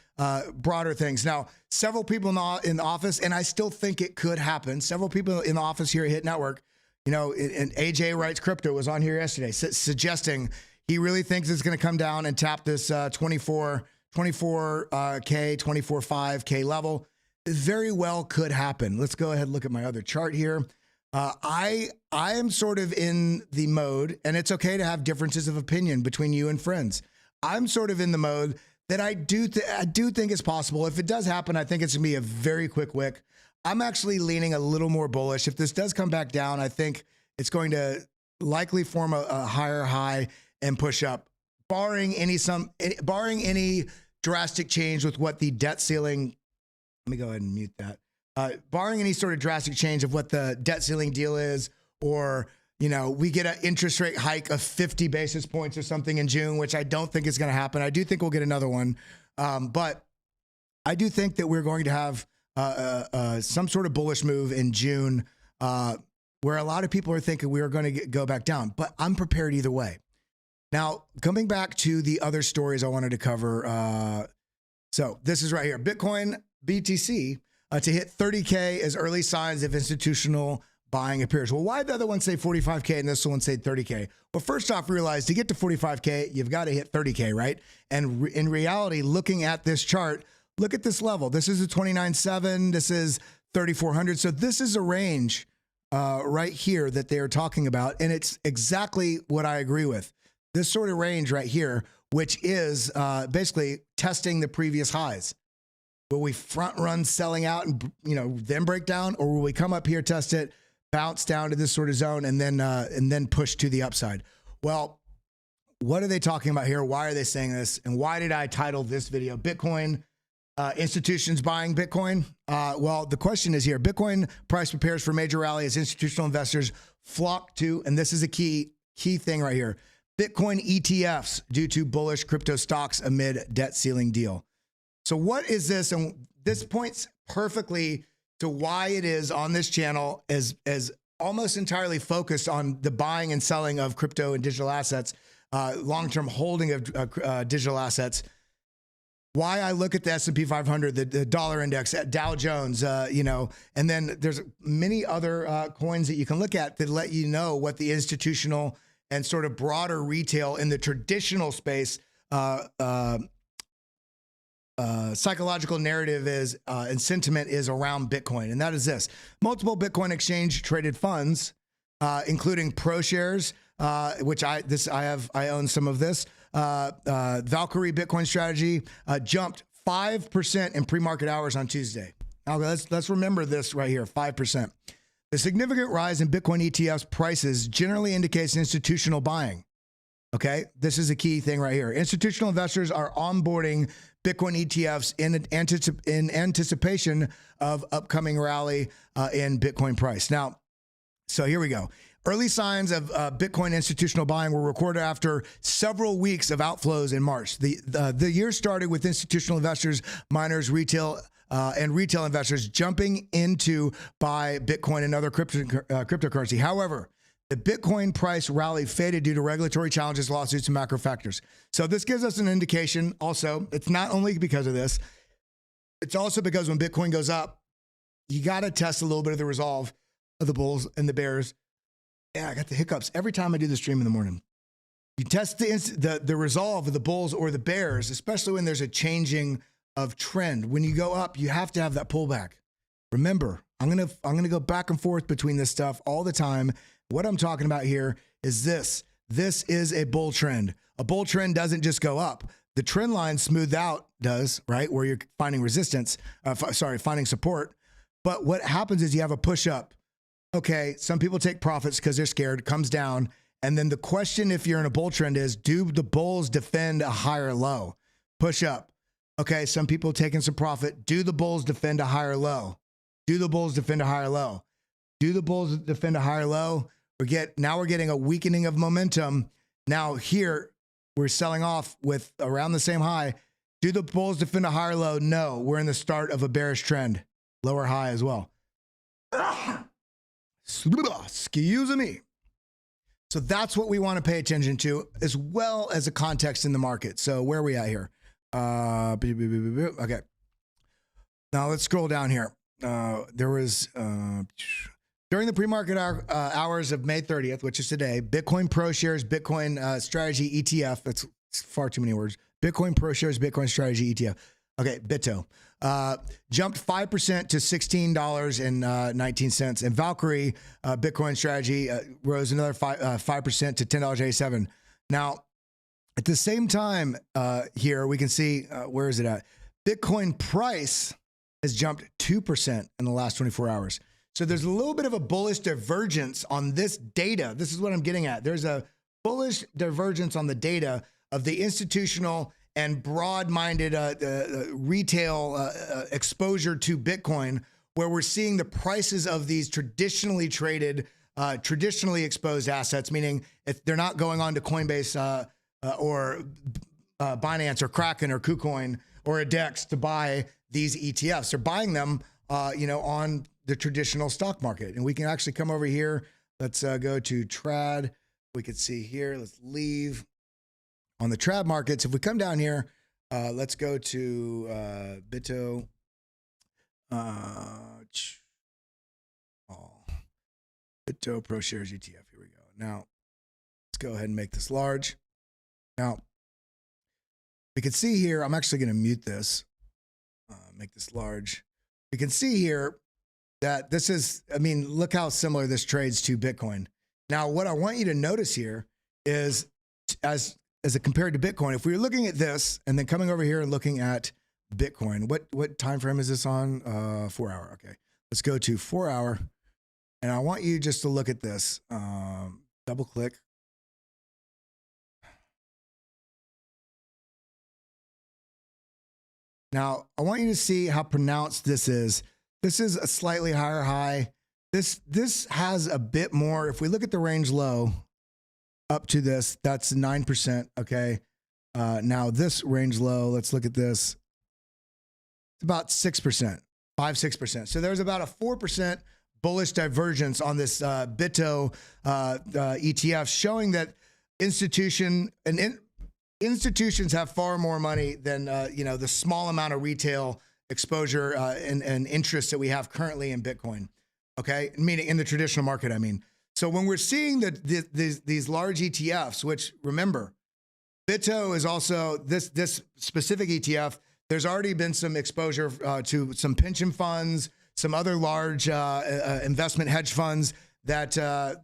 things. Now, several people in the office, and I still think it could happen. Several people in the office here at Hit Network, and AJ Wrights Crypto was on here yesterday, suggesting he really thinks it's going to come down and tap this 24K, 24.5K level. It very well could happen. Let's go ahead and look at my other chart here. I am sort of in the mode, and it's okay to have differences of opinion between you and friends. I'm sort of in the mode that I do think it's possible. If it does happen, I think it's gonna be a very quick wick. I'm actually leaning a little more bullish. If this does come back down, I think it's going to likely form a higher high and push up, barring any drastic change with what the debt ceiling. Let me go ahead and mute that. Barring any sort of drastic change of what the debt ceiling deal is, or we get an interest rate hike of 50 basis points or something in June, which I don't think is going to happen. I do think we'll get another one, but I do think that we're going to have some sort of bullish move in June, where a lot of people are thinking we are going to go back down. But I'm prepared either way. Now, coming back to the other stories I wanted to cover. So this is right here. Bitcoin BTC to hit 30K as early signs of institutional buying appears. Well, why did the other one say 45K and this one say 30K? Well, first off, realize to get to 45K, you've got to hit 30K, right? And in reality, looking at this chart, look at this level. This is a 29.7. This is 3,400. So this is a range right here that they are talking about. And it's exactly what I agree with. This sort of range right here, which is basically testing the previous highs. Will we front run selling out and then break down, or will we come up here, test it, bounce down to this sort of zone, and then push to the upside? Well, what are they talking about here? Why are they saying this? And why did I title this video Bitcoin institutions buying Bitcoin? Well, the question is here: Bitcoin price prepares for major rally as institutional investors flock to, and this is a key thing right here, Bitcoin ETFs due to bullish crypto stocks amid debt ceiling deal. So what is this? And this points perfectly to why it is on this channel as almost entirely focused on the buying and selling of crypto and digital assets, long-term holding of digital assets. Why I look at the S&P 500, the dollar index, Dow Jones, and then there's many other coins that you can look at that let you know what the institutional and sort of broader retail in the traditional space psychological narrative is and sentiment is around Bitcoin, and that is this: multiple Bitcoin exchange traded funds, including ProShares, which I own some of this. Valkyrie Bitcoin strategy jumped 5% in pre-market hours on Tuesday. Now let's remember this right here: 5%. The significant rise in Bitcoin ETFs prices generally indicates institutional buying. Okay, this is a key thing right here. Institutional investors are onboarding Bitcoin ETFs in anticipation of upcoming rally in Bitcoin price. Now, so here we go. Early signs of Bitcoin institutional buying were recorded after several weeks of outflows in March. The year started with institutional investors, miners, retail investors jumping into buy Bitcoin and other cryptocurrency. However, The Bitcoin price rally faded due to regulatory challenges, lawsuits, and macro factors. So this gives us an indication also, it's not only because of this, it's also because when Bitcoin goes up, you got to test a little bit of the resolve of the bulls and the bears. Yeah, I got the hiccups every time I do the stream in the morning. You test the resolve of the bulls or the bears, especially when there's a changing of trend. When you go up, you have to have that pullback. Remember, I'm gonna go back and forth between this stuff all the time. What I'm talking about here is this. This is a bull trend. A bull trend doesn't just go up. The trend line smoothed out does, right? Where you're finding resistance, finding support. But what happens is you have a push up. Okay, some people take profits because they're scared, comes down. And then the question, if you're in a bull trend, is do the bulls defend a higher low? Push up. Okay, some people taking some profit. Do the bulls defend a higher low? Do the bulls defend a higher low? Do the bulls defend a higher low? Now we're getting a weakening of momentum. Now here, we're selling off with around the same high. Do the bulls defend a higher low? No, we're in the start of a bearish trend. Lower high as well. Excuse me. So that's what we want to pay attention to, as well as a context in the market. So where are we at here? Okay. Now let's scroll down here. There was, during the pre-market hours of May 30th, which is today, Bitcoin Pro Shares, Bitcoin Strategy ETF, that's far too many words. Bitcoin Pro Shares, Bitcoin Strategy ETF. Okay, BITO. Jumped 5% to $16.19. And Valkyrie, Bitcoin Strategy, rose another 5% to $10.87. Now, at the same time here, we can see, where is it at? Bitcoin price has jumped 2% in the last 24 hours. So there's a little bit of a bullish divergence on this data. This is what I'm getting at. There's a bullish divergence on the data of the institutional and broad-minded retail exposure to Bitcoin, where we're seeing the prices of these traditionally traded, traditionally exposed assets, meaning if they're not going on to Coinbase or Binance or Kraken or KuCoin or a DEX to buy these ETFs. They're buying them, on the traditional stock market. And we can actually come over here. Let's go to Trad. We could see here. Let's leave. On the trad markets, if we come down here, let's go to BITO. BITO Pro Shares ETF. Here we go. Now, let's go ahead and make this large. Now, we can see here, I'm actually going to mute this, make this large. We can see here that this is, look how similar this trades to Bitcoin. Now, what I want you to notice here is, as it compared to Bitcoin, if we were looking at this and then coming over here and looking at Bitcoin, what time frame is this on? 4 hour. Okay, let's go to 4 hour, and I want you just to look at this. Double click. Now I want you to see how pronounced this is. This is a slightly higher high. This has a bit more. If we look at the range low, up to this, that's 9%, okay? Now this range low, let's look at this. It's about 6%, 5-6%. So there's about a 4% bullish divergence on this BITO ETF, showing that institutions have far more money than the small amount of retail exposure and interest that we have currently in Bitcoin, okay? Meaning in the traditional market, I mean. So when we're seeing these large ETFs, which remember, BITO is also this specific ETF, there's already been some exposure to some pension funds, some other large investment hedge funds that do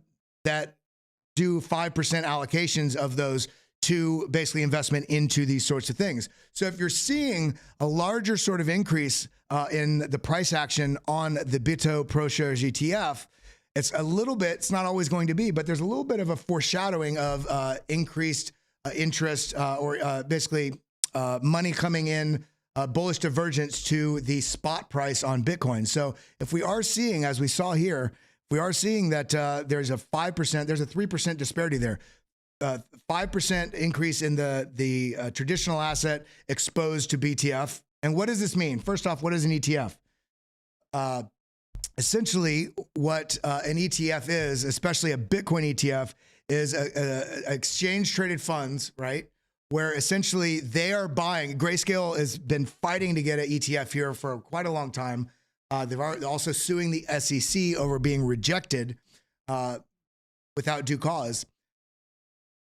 5% allocations of those to basically investment into these sorts of things. So if you're seeing a larger sort of increase in the price action on the BITO Pro Shares ETF, it's a little bit, it's not always going to be, but there's a little bit of a foreshadowing of increased interest or basically money coming in, bullish divergence to the spot price on Bitcoin. So if we are seeing, as we saw here, we are seeing that there's a 5%, there's a 3% disparity there. 5% increase in the traditional asset exposed to BTF. And what does this mean? First off, what is an ETF? essentially what an ETF is, especially a Bitcoin ETF, is a exchange traded funds, right? Where essentially they are buying. Grayscale has been fighting to get an ETF here for quite a long time. They're also suing the SEC over being rejected without due cause.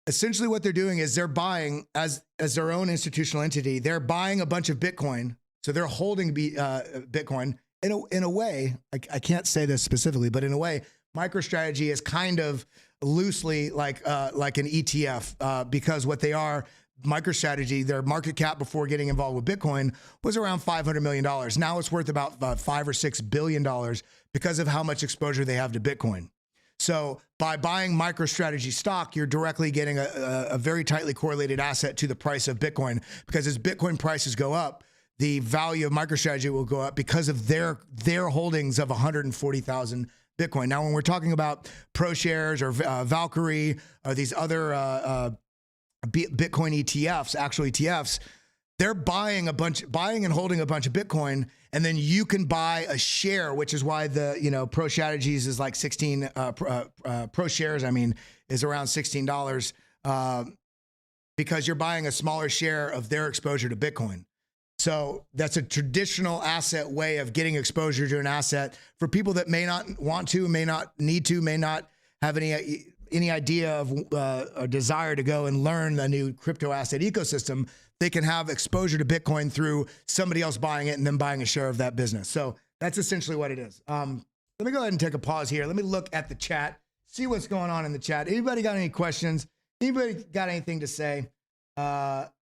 Essentially what they're doing is they're buying, as their own institutional entity, they're buying a bunch of Bitcoin. So they're holding Bitcoin. In a way, I can't say this specifically, but in a way, MicroStrategy is kind of loosely like an ETF because what they are, MicroStrategy, their market cap before getting involved with Bitcoin was around $500 million. Now it's worth about $5 or $6 billion because of how much exposure they have to Bitcoin. So by buying MicroStrategy stock, you're directly getting a very tightly correlated asset to the price of Bitcoin, because as Bitcoin prices go up, the value of MicroStrategy will go up because of their holdings of 140,000 Bitcoin. Now, when we're talking about ProShares or Valkyrie or these other Bitcoin ETFs, actual ETFs, they're buying and holding a bunch of Bitcoin, and then you can buy a share, which is why the ProStrategies is like 16 ProShares. I mean, is around $16 because you're buying a smaller share of their exposure to Bitcoin. So that's a traditional asset way of getting exposure to an asset for people that may not want to, may not need to, may not have any idea of a desire to go and learn the new crypto asset ecosystem. They can have exposure to Bitcoin through somebody else buying it and then buying a share of that business. So that's essentially what it is. Let me go ahead and take a pause here. Let me look at the chat, see what's going on in the chat. Anybody got any questions? Anybody got anything to say?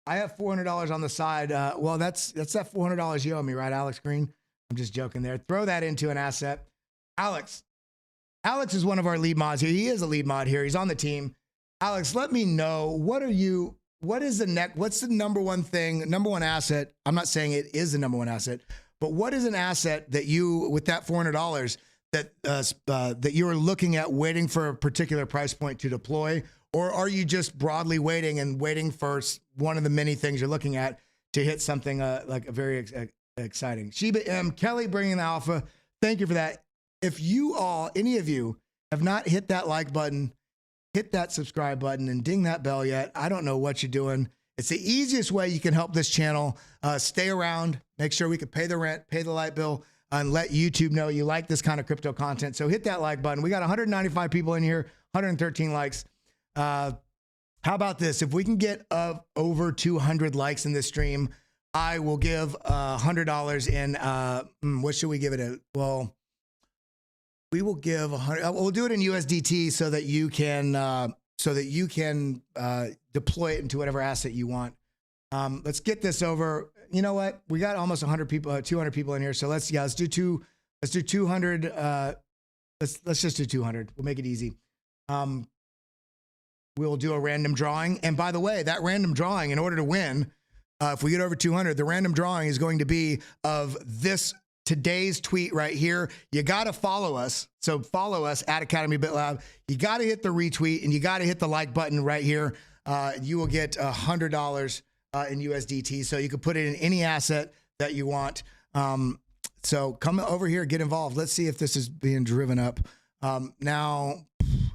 I have $400 on the side. Well, that's that $400 you owe me, right, Alex Green? I'm just joking there. Throw that into an asset. Alex is one of our lead mods here. He is a lead mod here. He's on the team. Alex, let me know, what's the number one asset? I'm not saying it is the number one asset, but what is an asset that you, with that $400 that you are looking at waiting for a particular price point to deploy? Or are you just broadly waiting for one of the many things you're looking at to hit something like a very exciting? Sheba M, Kelly bringing the alpha. Thank you for that. If any of you have not hit that like button, hit that subscribe button and ding that bell yet, I don't know what you're doing. It's the easiest way you can help this channel stay around, make sure we can pay the rent, pay the light bill, and let YouTube know you like this kind of crypto content. So hit that like button. We got 195 people in here, 113 likes. How about this? If we can get over 200 likes in this stream, I will give $100 in, what should we give it at? Well, we will give 100. We'll do it in USDT so that you can deploy it into whatever asset you want. Let's get this over. You know what? We got almost 100 people, 200 people in here. So let's do 200. Let's just do 200. We'll make it easy. We'll do a random drawing. And by the way, that random drawing, in order to win, if we get over 200, the random drawing is going to be of today's tweet right here. You got to follow us. So follow us at Academy BitLab. You got to hit the retweet and you got to hit the like button right here. You will get $100 in USDT. So you can put it in any asset that you want. So come over here, get involved. Let's see if this is being driven up. Now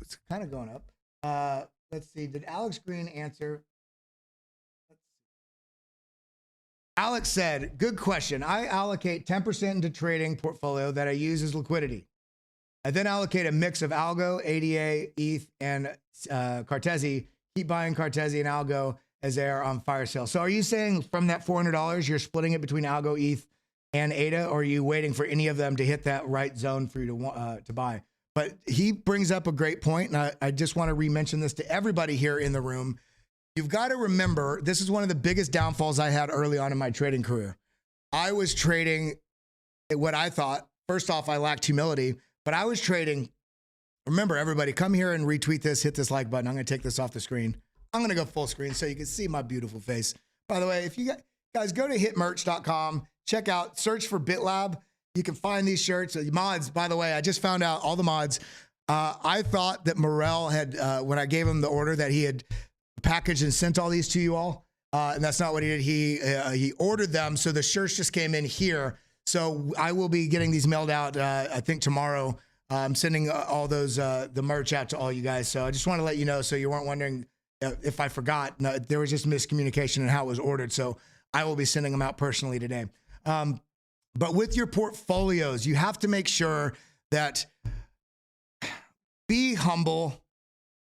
it's kind of going up. Let's see. Did Alex Green answer? Alex said, good question. I allocate 10% into trading portfolio that I use as liquidity. I then allocate a mix of Algo, ADA, ETH, and Cartesi. Keep buying Cartesi and Algo as they are on fire sale. So are you saying from that $400, you're splitting it between Algo, ETH, and ADA, or are you waiting for any of them to hit that right zone for you to buy? But he brings up a great point, and I just want to re-mention this to everybody here in the room. You've got to remember, this is one of the biggest downfalls I had early on in my trading career. I was trading what I thought, first off, I lacked humility, but I was trading. Remember, everybody, come here and retweet this, hit this like button. I'm going to take this off the screen. I'm going to go full screen so you can see my beautiful face. By the way, if you guys go to hitmerch.com, check out, search for BitLab. You can find these shirts. The mods, by the way, I just found out all the mods. I thought that Morel had, when I gave him the order, that he had packaged and sent all these to you all. And that's not what he did. He ordered them. So the shirts just came in here. So I will be getting these mailed out, I think tomorrow. I'm sending all those, the merch out to all you guys. So I just want to let you know so you weren't wondering if I forgot. No, there was just miscommunication in how it was ordered. So I will be sending them out personally today. But with your portfolios, you have to make sure that be humble,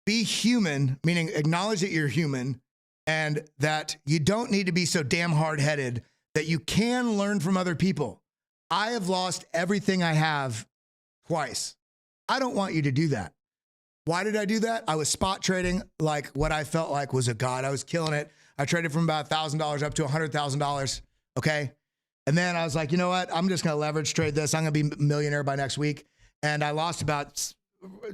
be human, meaning acknowledge that you're human and that you don't need to be so damn hard-headed, that you can learn from other people. I have lost everything I have twice. I don't want you to do that. Why did I do that? I was spot trading like what I felt like was a god. I was killing it. I traded from about $1,000 up to $100,000. Okay. And then I was like, you know what? I'm just going to leverage trade this. I'm going to be a millionaire by next week. And I lost about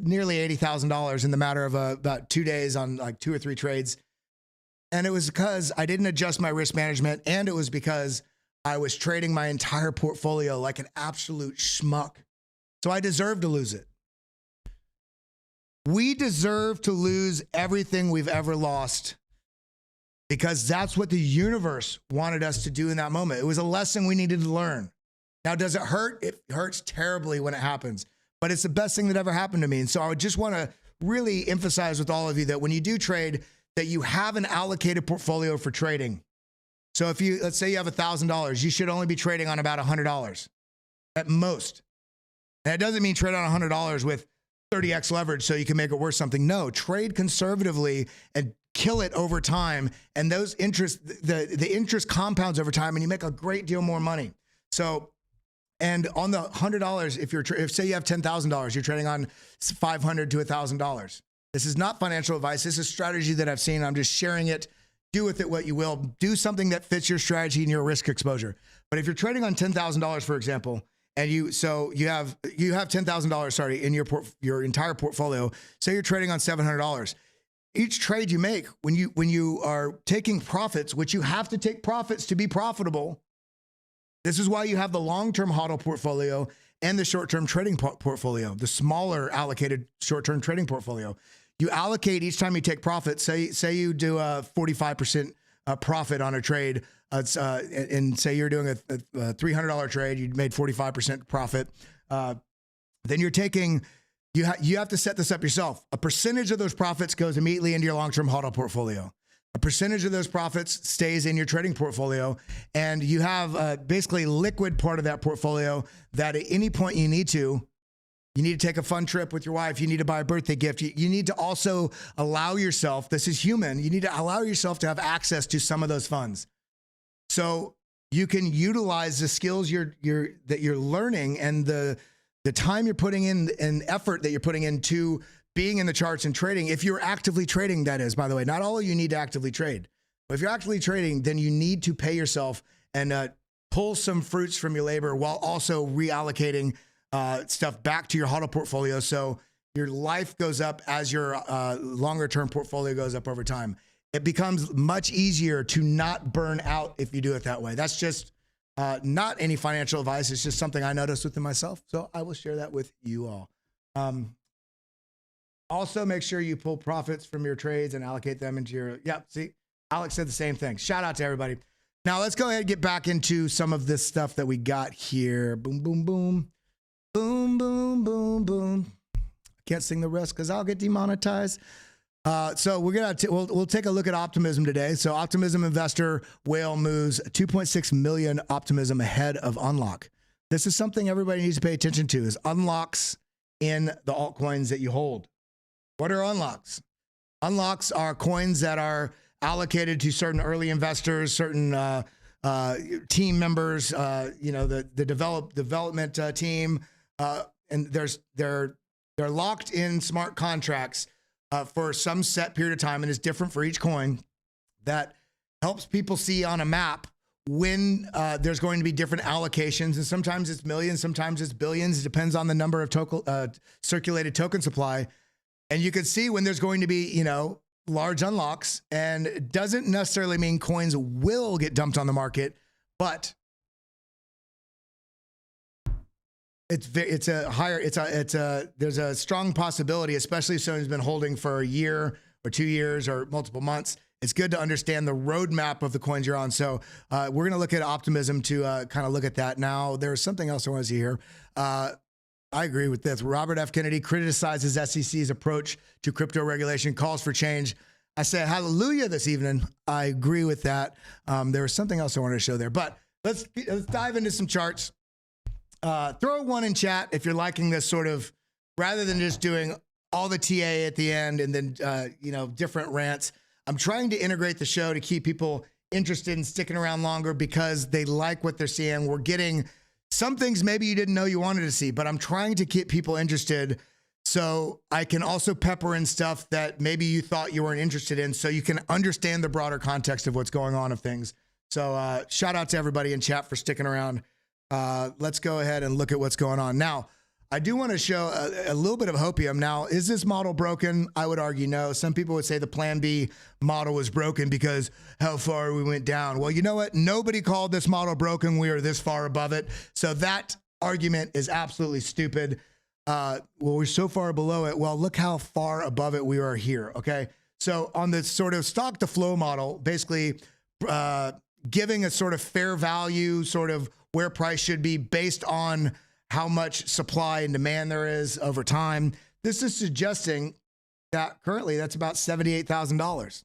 nearly $80,000 in the matter of about 2 days on like 2 or 3 trades. And it was because I didn't adjust my risk management. And it was because I was trading my entire portfolio like an absolute schmuck. So I deserve to lose it. We deserve to lose everything we've ever lost because that's what the universe wanted us to do in that moment. It was a lesson we needed to learn. Now, does it hurt? It hurts terribly when it happens, but it's the best thing that ever happened to me. And so I would just want to really emphasize with all of you that when you do trade, that you have an allocated portfolio for trading. So if you, let's say you have $1,000, you should only be trading on about $100 at most. And it doesn't mean trade on $100 with 30x leverage so you can make it worth something. No, trade conservatively and kill it over time. And those interest, the interest compounds over time and you make a great deal more money. So, and on the $100, if say you have $10,000, you're trading on $500 to $1,000. This is not financial advice. This is strategy that I've seen. I'm just sharing it. Do with it what you will. Do something that fits your strategy and your risk exposure. But if you're trading on $10,000, for example, and you have $10,000, sorry, in your entire portfolio. Say you're trading on $700. Each trade you make, when you are taking profits, which you have to take profits to be profitable. This is why you have the long-term HODL portfolio and the short-term trading portfolio, the smaller allocated short-term trading portfolio. You allocate each time you take profit. Say you do a 45% profit on a trade. And say you're doing a $300 trade, you made 45% profit. Then you're taking, you have to set this up yourself. A percentage of those profits goes immediately into your long-term HODL portfolio. A percentage of those profits stays in your trading portfolio. And you have basically liquid part of that portfolio that at any point you need to take a fun trip with your wife. You need to buy a birthday gift. You need to also allow yourself, this is human, you need to allow yourself to have access to some of those funds. So you can utilize the skills that you're learning and the time you're putting in and effort that you're putting into being in the charts and trading. If you're actively trading, that is, by the way, not all of you need to actively trade. But if you're actively trading, then you need to pay yourself and pull some fruits from your labor while also reallocating stuff back to your HODL portfolio. So your life goes up as your longer term portfolio goes up over time. It becomes much easier to not burn out if you do it that way. That's just not any financial advice. It's just something I noticed within myself. So I will share that with you all. Also, make sure you pull profits from your trades and allocate them into your, see, Alex said the same thing. Shout out to everybody. Now let's go ahead and get back into some of this stuff that we got here. Boom, boom, boom. Boom, boom, boom, boom. I can't sing the rest because I'll get demonetized. So we'll take a look at optimism today. So optimism investor whale moves 2.6 million optimism ahead of unlock. This is something everybody needs to pay attention to is unlocks in the altcoins that you hold. What are unlocks? Unlocks are coins that are allocated to certain early investors, certain team members, the development team, and they're locked in smart contracts for some set period of time, and it's different for each coin. That helps people see on a map when there's going to be different allocations, and sometimes it's millions, sometimes it's billions. It depends on the number of circulated token supply, and you can see when there's going to be, large unlocks, and it doesn't necessarily mean coins will get dumped on the market, but there's a strong possibility, especially if someone's been holding for a year or 2 years or multiple months. It's good to understand the roadmap of the coins you're on. So we're going to look at optimism to kind of look at that. Now, there's something else I want to see here. I agree with this. Robert F. Kennedy criticizes SEC's approach to crypto regulation, calls for change. I say hallelujah this evening. I agree with that. There was something else I wanted to show there, but let's dive into some charts. Throw one in chat if you're liking this sort of, rather than just doing all the TA at the end and then, you know, different rants. I'm trying to integrate the show to keep people interested in sticking around longer because they like what they're seeing. We're getting some things maybe you didn't know you wanted to see, but I'm trying to keep people interested so I can also pepper in stuff that maybe you thought you weren't interested in so you can understand the broader context of what's going on of things. So shout out to everybody in chat for sticking around. Let's go ahead and look at what's going on. Now, I do want to show a little bit of hopium. Now, is this model broken? I would argue no. Some people would say the Plan B model was broken because how far we went down. Well, you know what? Nobody called this model broken. We are this far above it. So that argument is absolutely stupid. Well, we're so far below it. Well, look how far above it we are here, okay? So on the sort of stock to flow model, basically giving a sort of fair value, sort of where price should be based on how much supply and demand there is over time. This is suggesting that currently that's about $78,000.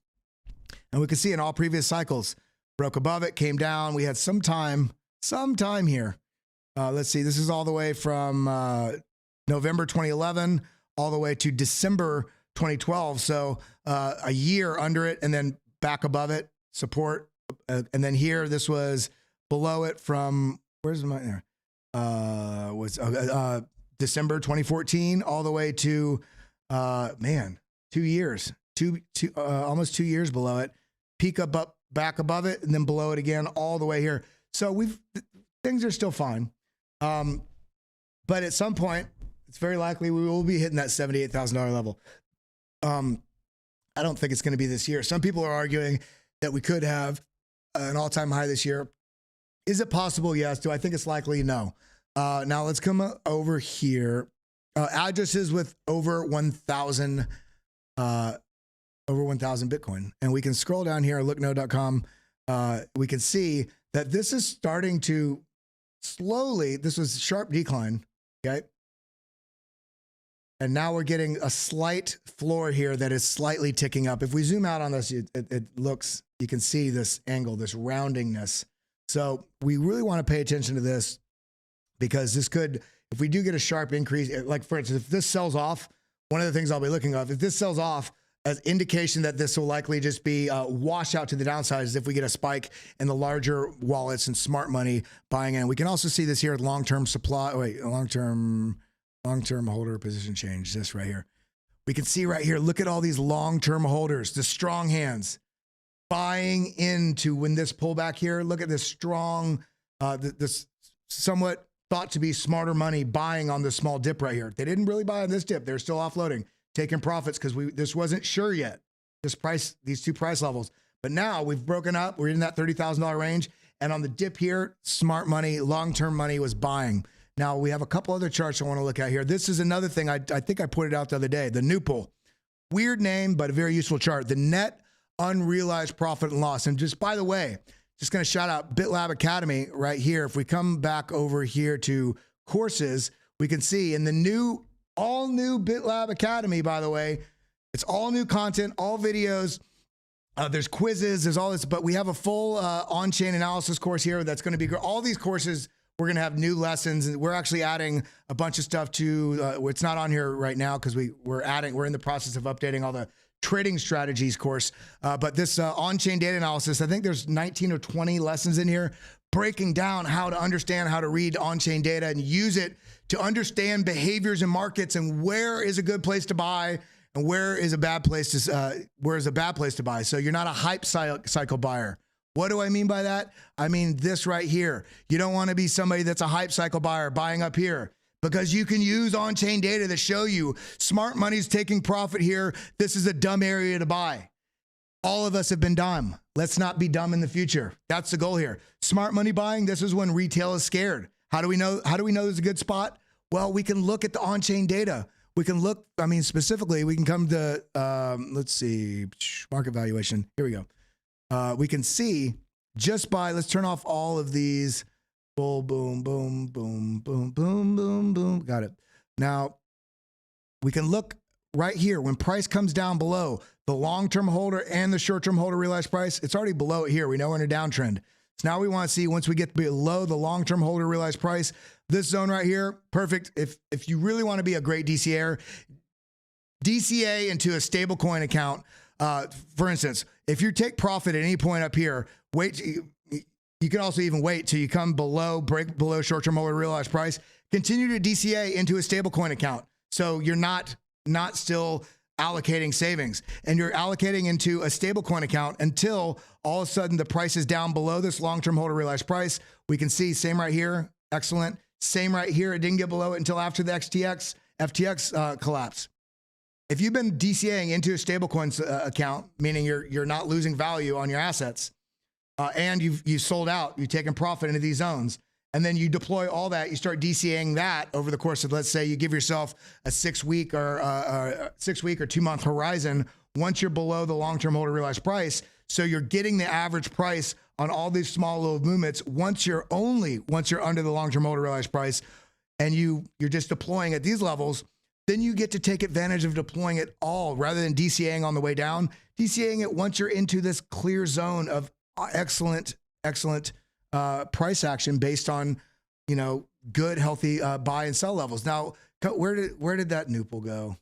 And we can see in all previous cycles, broke above it, came down. We had some time here. Let's see, this is all the way from November 2011 all the way to December 2012. So a year under it and then back above it, support. And then here, this was below it from, where's my there? Was December 2014 all the way to, man, 2 years, almost 2 years below it, peak up, back above it, and then below it again, all the way here. So things are still fine. But at some point, it's very likely we will be hitting that $78,000 level. I don't think it's going to be this year. Some people are arguing that we could have an all-time high this year. Is it possible? Yes. Do I think it's likely? No. Now let's come over here. Addresses with over 1,000 Bitcoin. And we can scroll down here, lookno.com. We can see that this is starting to slowly, this was a sharp decline, okay? And now we're getting a slight floor here that is slightly ticking up. If we zoom out on this, it looks, you can see this angle, this roundingness. So we really want to pay attention to this because this could, if we do get a sharp increase, like for instance, if this sells off, one of the things I'll be looking at, if this sells off as indication that this will likely just be wash out to the downside is if we get a spike in the larger wallets and smart money buying in. We can also see this here at long-term supply, long-term holder position change, this right here. We can see right here, look at all these long-term holders, the strong hands buying into when this pullback here, look at this strong, this somewhat thought to be smarter money buying on this small dip right here. They didn't really buy on this dip. They're still offloading, taking profits because this wasn't sure yet, these two price levels. But now we've broken up. We're in that $30,000 range. And on the dip here, smart money, long-term money was buying. Now we have a couple other charts I want to look at here. This is another thing. I think I put it out the other day, the Newpool. Weird name, but a very useful chart. The net unrealized profit and loss. And just by the way, just going to shout out BitLab Academy right here. If we come back over here to courses, we can see in the all new BitLab Academy, by the way, it's all new content, all videos. There's quizzes, there's all this, but we have a full on-chain analysis course here that's going to be all these courses. We're going to have new lessons, and we're actually adding a bunch of stuff to, it's not on here right now because we're in the process of updating all the trading strategies course. But this on-chain data analysis, I think there's 19 or 20 lessons in here breaking down how to understand how to read on-chain data and use it to understand behaviors in markets and where is a good place to buy and where is a bad place to buy. So you're not a hype cycle buyer. What do I mean by that? I mean this right here. You don't want to be somebody that's a hype cycle buyer buying up here because you can use on-chain data to show you smart money's taking profit here. This is a dumb area to buy. All of us have been dumb. Let's not be dumb in the future. That's the goal here. Smart money buying, this is when retail is scared. How do we know there's a good spot? Well, we can look at the on-chain data. We can look, I mean, specifically, we can come to, let's see, market valuation. Here we go. We can see just by, let's turn off all of these. Boom, boom, boom, boom, boom, boom, boom, boom. Got it. Now, we can look right here. When price comes down below the long-term holder and the short-term holder realized price, it's already below it here. We know we're in a downtrend. So now we want to see, once we get below the long-term holder realized price, this zone right here, perfect. If you really want to be a great DCAer, DCA into a stable coin account. For instance, if you take profit at any point up here, wait. You can also even wait till you come below, break below short-term holder realized price. Continue to DCA into a stablecoin account, so you're not still allocating savings, and you're allocating into a stablecoin account until all of a sudden the price is down below this long-term holder realized price. We can see same right here, excellent. Same right here. It didn't get below it until after the FTX collapse. If you've been DCAing into a stablecoin account, meaning you're not losing value on your assets. And you've sold out, you've taken profit into these zones, and then you deploy all that, you start DCAing that over the course of, let's say you give yourself a 6 week or 2 month horizon once you're below the long-term holder realized price. So you're getting the average price on all these small little movements once you're under the long-term holder realized price, and you're just deploying at these levels. Then you get to take advantage of deploying it all rather than DCAing on the way down, DCAing it once you're into this clear zone of excellent price action based on, good, healthy buy and sell levels. Now, where did that Nupal go?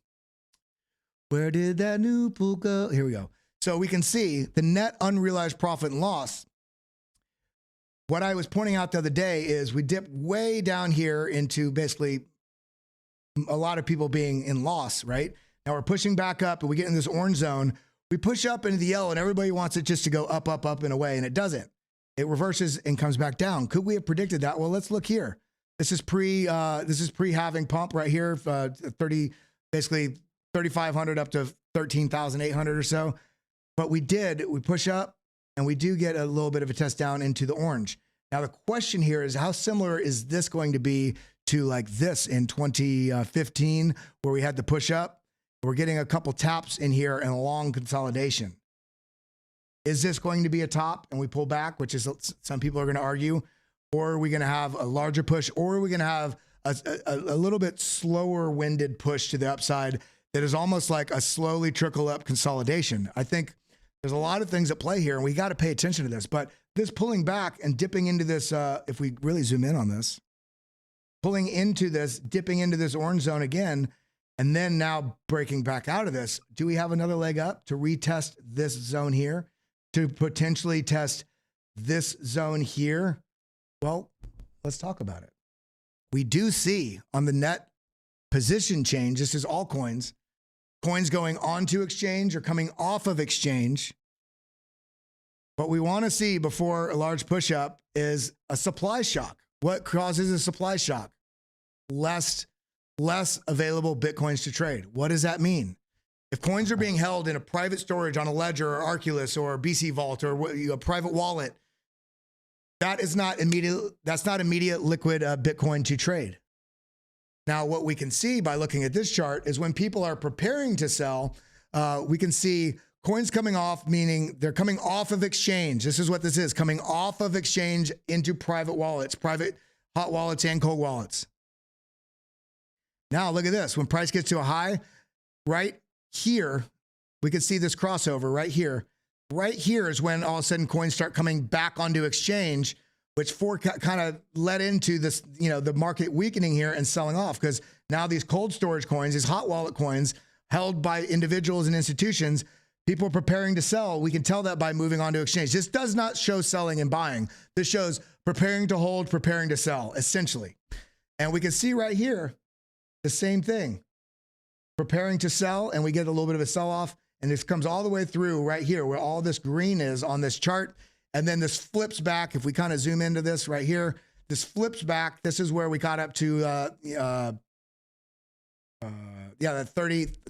Where did that Nupal go? Here we go. So we can see the net unrealized profit and loss. What I was pointing out the other day is we dipped way down here into basically a lot of people being in loss, right? Now we're pushing back up and we get in this orange zone. We push up into the yellow and everybody wants it just to go up, up, up and away, and it doesn't. It reverses and comes back down. Could we have predicted that? Well, let's look here. This is pre-halving pump right here, basically 3,500 up to 13,800 or so. But we push up and we do get a little bit of a test down into the orange. Now the question here is, how similar is this going to be to like this in 2015 where we had the push up? We're getting a couple taps in here and a long consolidation. Is this going to be a top and we pull back, which is some people are going to argue, or are we going to have a larger push, or are we going to have a little bit slower winded push to the upside that is almost like a slowly trickle up consolidation? I think there's a lot of things at play here and we got to pay attention to this, but this pulling back and dipping into this, if we really zoom in on this, pulling into this, dipping into this orange zone again, and then now breaking back out of this, do we have another leg up to retest this zone here, to potentially test this zone here? Well, let's talk about it. We do see on the net position change, this is altcoins, coins going onto exchange or coming off of exchange. What we want to see before a large push up is a supply shock. What causes a supply shock? Less available Bitcoins to trade. What does that mean? If coins are being held in a private storage on a ledger or Arculus or BC Vault or a private wallet, that's not immediate liquid Bitcoin to trade. Now, what we can see by looking at this chart is when people are preparing to sell, we can see coins coming off, meaning they're coming off of exchange. This is what this is, coming off of exchange into private wallets, private hot wallets and cold wallets. Now, look at this. When price gets to a high, right here, we can see this crossover right here. Right here is when all of a sudden coins start coming back onto exchange, which kind of led into this, the market weakening here and selling off, because now these cold storage coins, these hot wallet coins held by individuals and institutions, people are preparing to sell. We can tell that by moving on to exchange. This does not show selling and buying. This shows preparing to hold, preparing to sell, essentially. And we can see right here the same thing, preparing to sell, and we get a little bit of a sell-off, and this comes all the way through right here where all this green is on this chart, and then this flips back. If we kind of zoom into this right here, this flips back. This is where we got up to that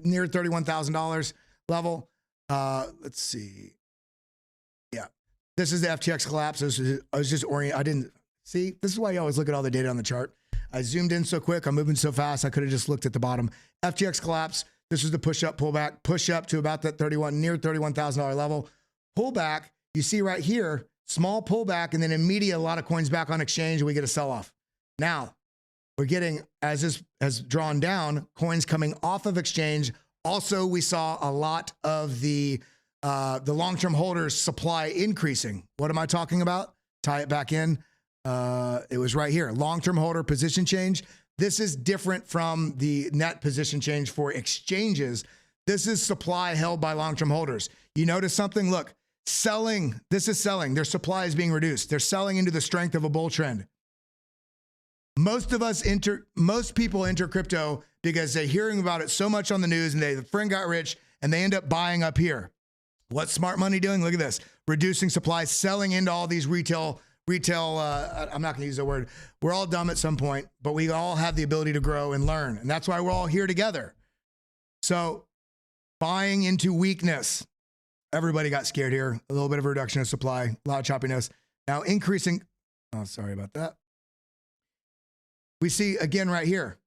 near $31,000 level. Let's see. Yeah, this is the FTX collapse. I was just oriented. I didn't see. This is why you always look at all the data on the chart. I zoomed in so quick. I'm moving so fast. I could have just looked at the bottom. FTX collapse. This was the push up, pullback, push up to about that near $31,000 level. Pullback, you see right here, small pullback, and then immediate, a lot of coins back on exchange, and we get a sell off. Now, we're getting, as this has drawn down, coins coming off of exchange. Also, we saw a lot of the long-term holders supply increasing. What am I talking about? Tie it back in. It was right here. Long-term holder position change. This is different from the net position change for exchanges. This is supply held by long-term holders. You notice something? Look, selling. This is selling. Their supply is being reduced. They're selling into the strength of a bull trend. Most people enter crypto because they're hearing about it so much on the news, and the friend got rich, and they end up buying up here. What's smart money doing? Look at this. Reducing supply, selling into all these retail, I'm not going to use the word. We're all dumb at some point, but we all have the ability to grow and learn. And that's why we're all here together. So buying into weakness. Everybody got scared here. A little bit of a reduction of supply, a lot of choppiness. Now increasing. Oh, sorry about that. We see again right here,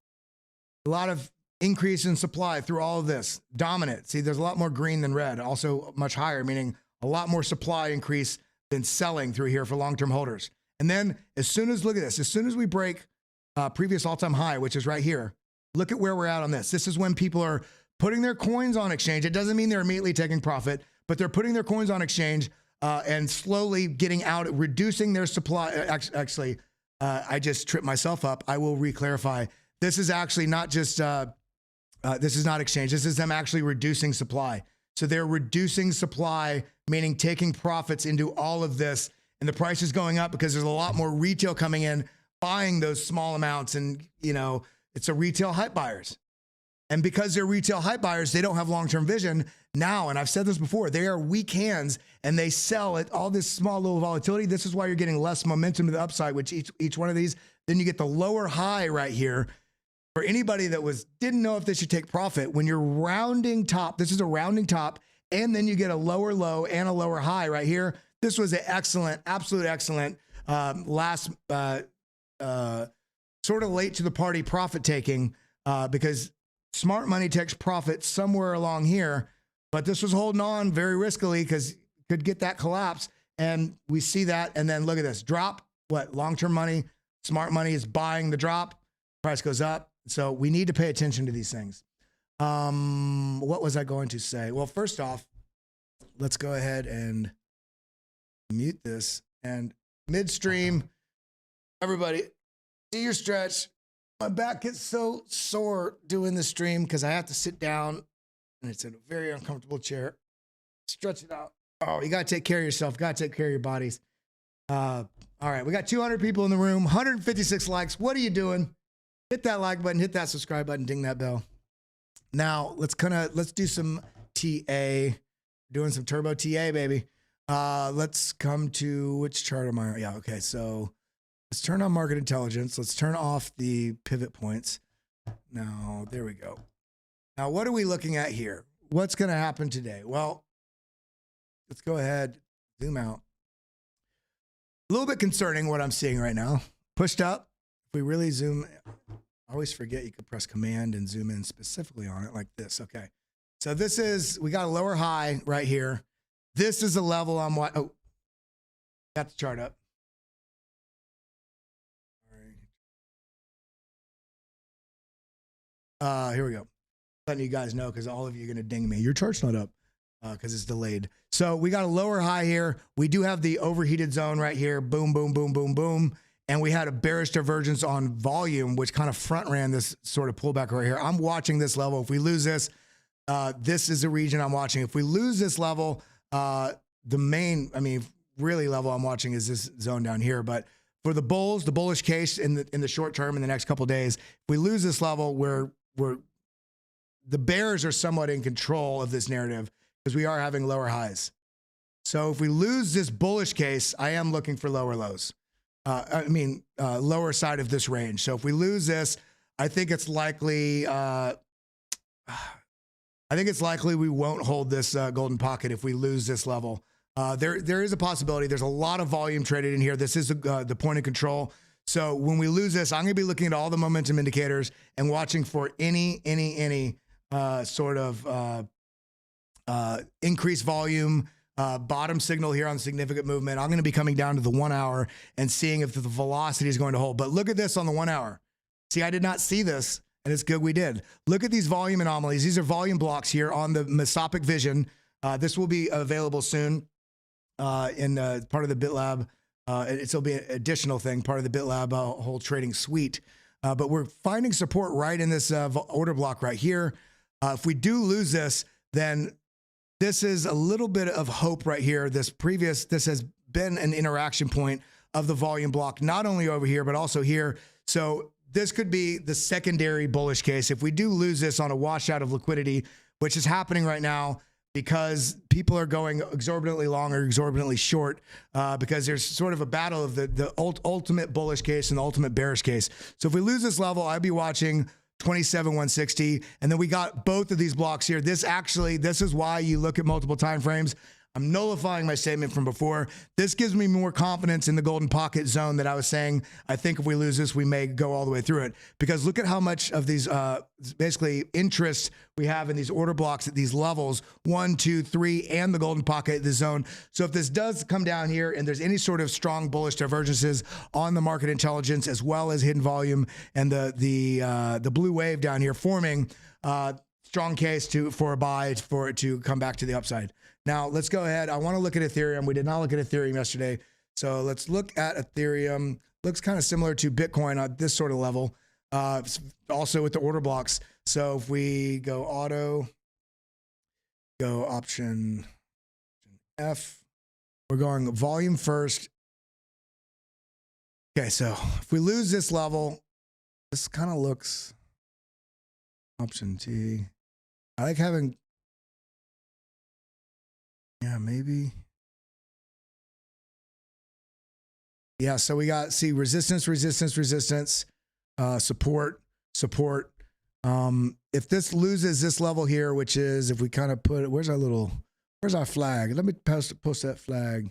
a lot of increase in supply through all of this. Dominant. See, there's a lot more green than red. Also much higher, meaning a lot more supply increase than selling through here for long-term holders. And then as soon as, look at this, as soon as we break previous all-time high, which is right here, look at where we're at on this. This is when people are putting their coins on exchange. It doesn't mean they're immediately taking profit, but they're putting their coins on exchange and slowly getting out, reducing their supply. Actually, I just tripped myself up. I will re-clarify. This is actually not just, this is not exchange. This is them actually reducing supply. So they're reducing supply, meaning taking profits into all of this. And the price is going up because there's a lot more retail coming in, buying those small amounts. And, you know, it's a retail hype buyers. And because they're retail hype buyers, they don't have long-term vision now. And I've said this before, they are weak hands and they sell at all this small little volatility. This is why you're getting less momentum to the upside, which each one of these, then you get the lower high right here. For anybody that didn't know if they should take profit, when you're rounding top, this is a rounding top, and then you get a lower low and a lower high right here. This was an excellent, absolute excellent last sort of late to the party profit taking because smart money takes profit somewhere along here, but this was holding on very riskily because could get that collapse. And we see that. And then look at this drop. What? Long-term money, smart money is buying the drop. Price goes up. So we need to pay attention to these things. What was I going to say? Well, first off, let's go ahead and mute this. And midstream, everybody, do your stretch. My back gets so sore doing the stream because I have to sit down and it's in a very uncomfortable chair. Stretch it out. Oh, you got to take care of yourself. Got to take care of your bodies. All right, we got 200 people in the room, 156 likes. What are you doing? Hit that like button, hit that subscribe button, ding that bell. Now let's do some TA. Doing some turbo TA, baby. Let's come to which chart am I on? Yeah, okay. So let's turn on market intelligence. Let's turn off the pivot points. Now, there we go. Now, what are we looking at here? What's going to happen today? Well, let's go ahead, zoom out. A little bit concerning what I'm seeing right now. Pushed up. If we really zoom, I always forget you could press command and zoom in specifically on it like this. Okay. So this is, we got a lower high right here. This is the level I'm what? Oh, got the chart up. All right. Here we go. Letting you guys know because all of you are going to ding me. Your chart's not up because it's delayed. So we got a lower high here. We do have the overheated zone right here. Boom, boom, boom, boom, boom. And we had a bearish divergence on volume, which kind of front ran this sort of pullback right here. I'm watching this level. If we lose this, this is the region I'm watching. If we lose this level, the main, really level I'm watching is this zone down here. But for the bulls, the bullish case in the short term, in the next couple of days, if we lose this level, the bears are somewhat in control of this narrative because we are having lower highs. So if we lose this bullish case, I am looking for lower lows. Lower side of this range. So if we lose this, I think it's likely. I think it's likely we won't hold this golden pocket if we lose this level. There is a possibility. There's a lot of volume traded in here. This is the point of control. So when we lose this, I'm going to be looking at all the momentum indicators and watching for any sort of increased volume, bottom signal here on significant movement. I'm going to be coming down to the 1 hour and seeing if the velocity is going to hold. But look at this on the 1 hour. See, I did not see this, and it's good we did. Look at these volume anomalies. These are volume blocks here on the mesopic vision. This will be available soon in part of the BitLab. It'll be an additional thing, part of the BitLab whole trading suite. But we're finding support right in this order block right here. If we do lose this, then this is a little bit of hope right here. This has been an interaction point of the volume block, not only over here, but also here. So this could be the secondary bullish case. If we do lose this on a washout of liquidity, which is happening right now because people are going exorbitantly long or exorbitantly short because there's sort of a battle of the ultimate bullish case and the ultimate bearish case. So if we lose this level, I'd be watching 27,160, and then we got both of these blocks here. This is why you look at multiple time frames. I'm nullifying my statement from before. This gives me more confidence in the golden pocket zone that I was saying. I think if we lose this, we may go all the way through it, because look at how much of these basically interest we have in these order blocks at these levels, 1, 2, 3, and the golden pocket, the zone. So if this does come down here and there's any sort of strong bullish divergences on the market intelligence, as well as hidden volume and the blue wave down here forming, strong case for a buy for it to come back to the upside. Now, let's go ahead. I want to look at Ethereum. We did not look at Ethereum yesterday. So let's look at Ethereum. Looks kind of similar to Bitcoin at this sort of level, also with the order blocks. So if we go auto, go option F, we're going volume first. Okay, so if we lose this level, this kind of looks option T. I like having... Yeah, maybe. Yeah, so we got, see, resistance, resistance, resistance, support, support. If this loses this level here, which is, if we kind of put it, where's our flag? Let me post that flag.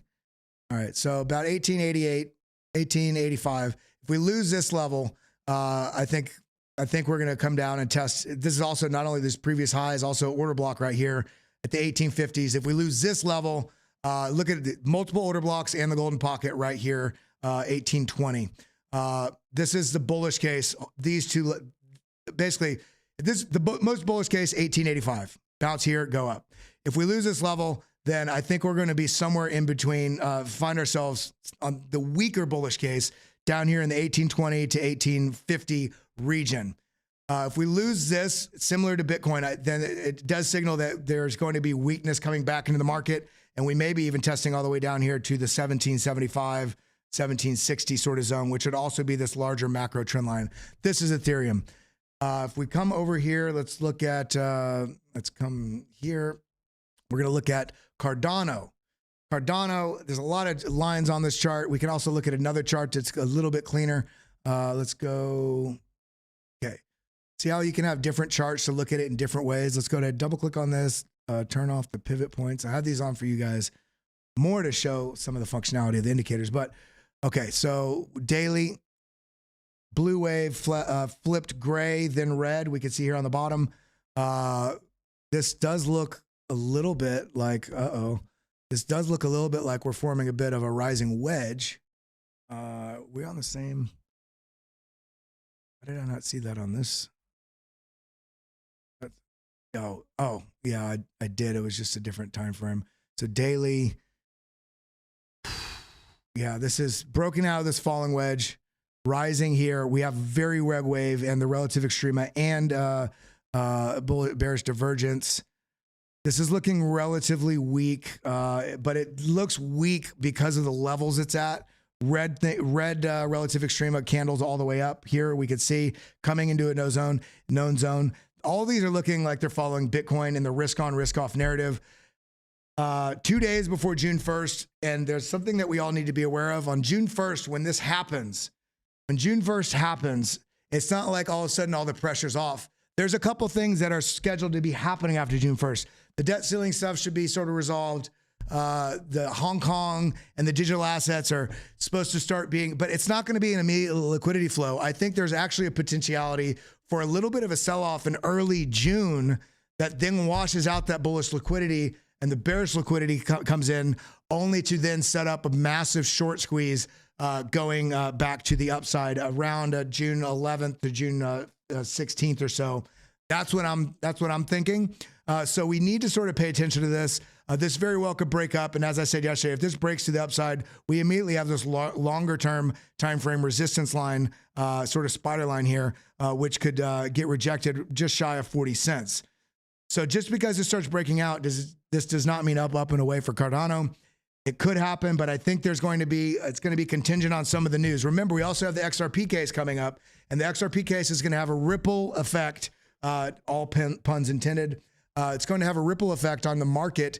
All right, so about 1888, 1885. If we lose this level, I think we're going to come down and test. This is also not only this previous high, is also order block right here at the 1850s. If we lose this level, look at the multiple order blocks and the golden pocket right here, 1820. This is the bullish case. These two, basically, the most bullish case, 1885. Bounce here, go up. If we lose this level, then I think we're going to be somewhere in between, find ourselves on the weaker bullish case down here in the 1820 to 1850 region. If we lose this, similar to Bitcoin, then it does signal that there's going to be weakness coming back into the market, and we may be even testing all the way down here to the 1775, 1760 sort of zone, which would also be this larger macro trend line. This is Ethereum. If we come over here, let's look at, let's come here. We're going to look at Cardano. Cardano, there's a lot of lines on this chart. We can also look at another chart that's a little bit cleaner. Let's go. Okay. See how you can have different charts to look at it in different ways. Let's go ahead, double click on this, turn off the pivot points. I have these on for you guys more to show some of the functionality of the indicators. But okay, so daily, blue wave flipped gray, then red. We can see here on the bottom. This does look a little bit like, this does look a little bit like we're forming a bit of a rising wedge. We're on the same. Why did I not see that on this? Oh, yeah, I did. It was just a different time frame. So daily, yeah, this is broken out of this falling wedge, rising here. We have very red wave and the relative extrema and bearish divergence. This is looking relatively weak, but it looks weak because of the levels it's at. Red relative extrema candles all the way up. Here we could see coming into a known zone. All these are looking like they're following Bitcoin in the risk on, risk off narrative. 2 days before June 1st, and there's something that we all need to be aware of. On June 1st, when this happens, it's not like all of a sudden all the pressure's off. There's a couple things that are scheduled to be happening after June 1st. The debt ceiling stuff should be sort of resolved. the Hong Kong and the digital assets are supposed to start being, but it's not going to be an immediate liquidity flow. I think there's actually a potentiality for a little bit of a sell-off in early June that then washes out that bullish liquidity, and the bearish liquidity comes in, only to then set up a massive short squeeze going back to the upside around June 11th to June 16th or so. That's what I'm thinking. So we need to sort of pay attention to this. This very well could break up, and as I said yesterday, if this breaks to the upside, we immediately have this longer term time frame resistance line, sort of spider line here, which could get rejected just shy of 40 cents. So just because it starts breaking out, this does not mean up and away for Cardano. It could happen, but I think it's going to be contingent on some of the news. Remember, we also have the XRP case coming up, and the XRP case is going to have a ripple effect, all puns intended. It's going to have a ripple effect on the market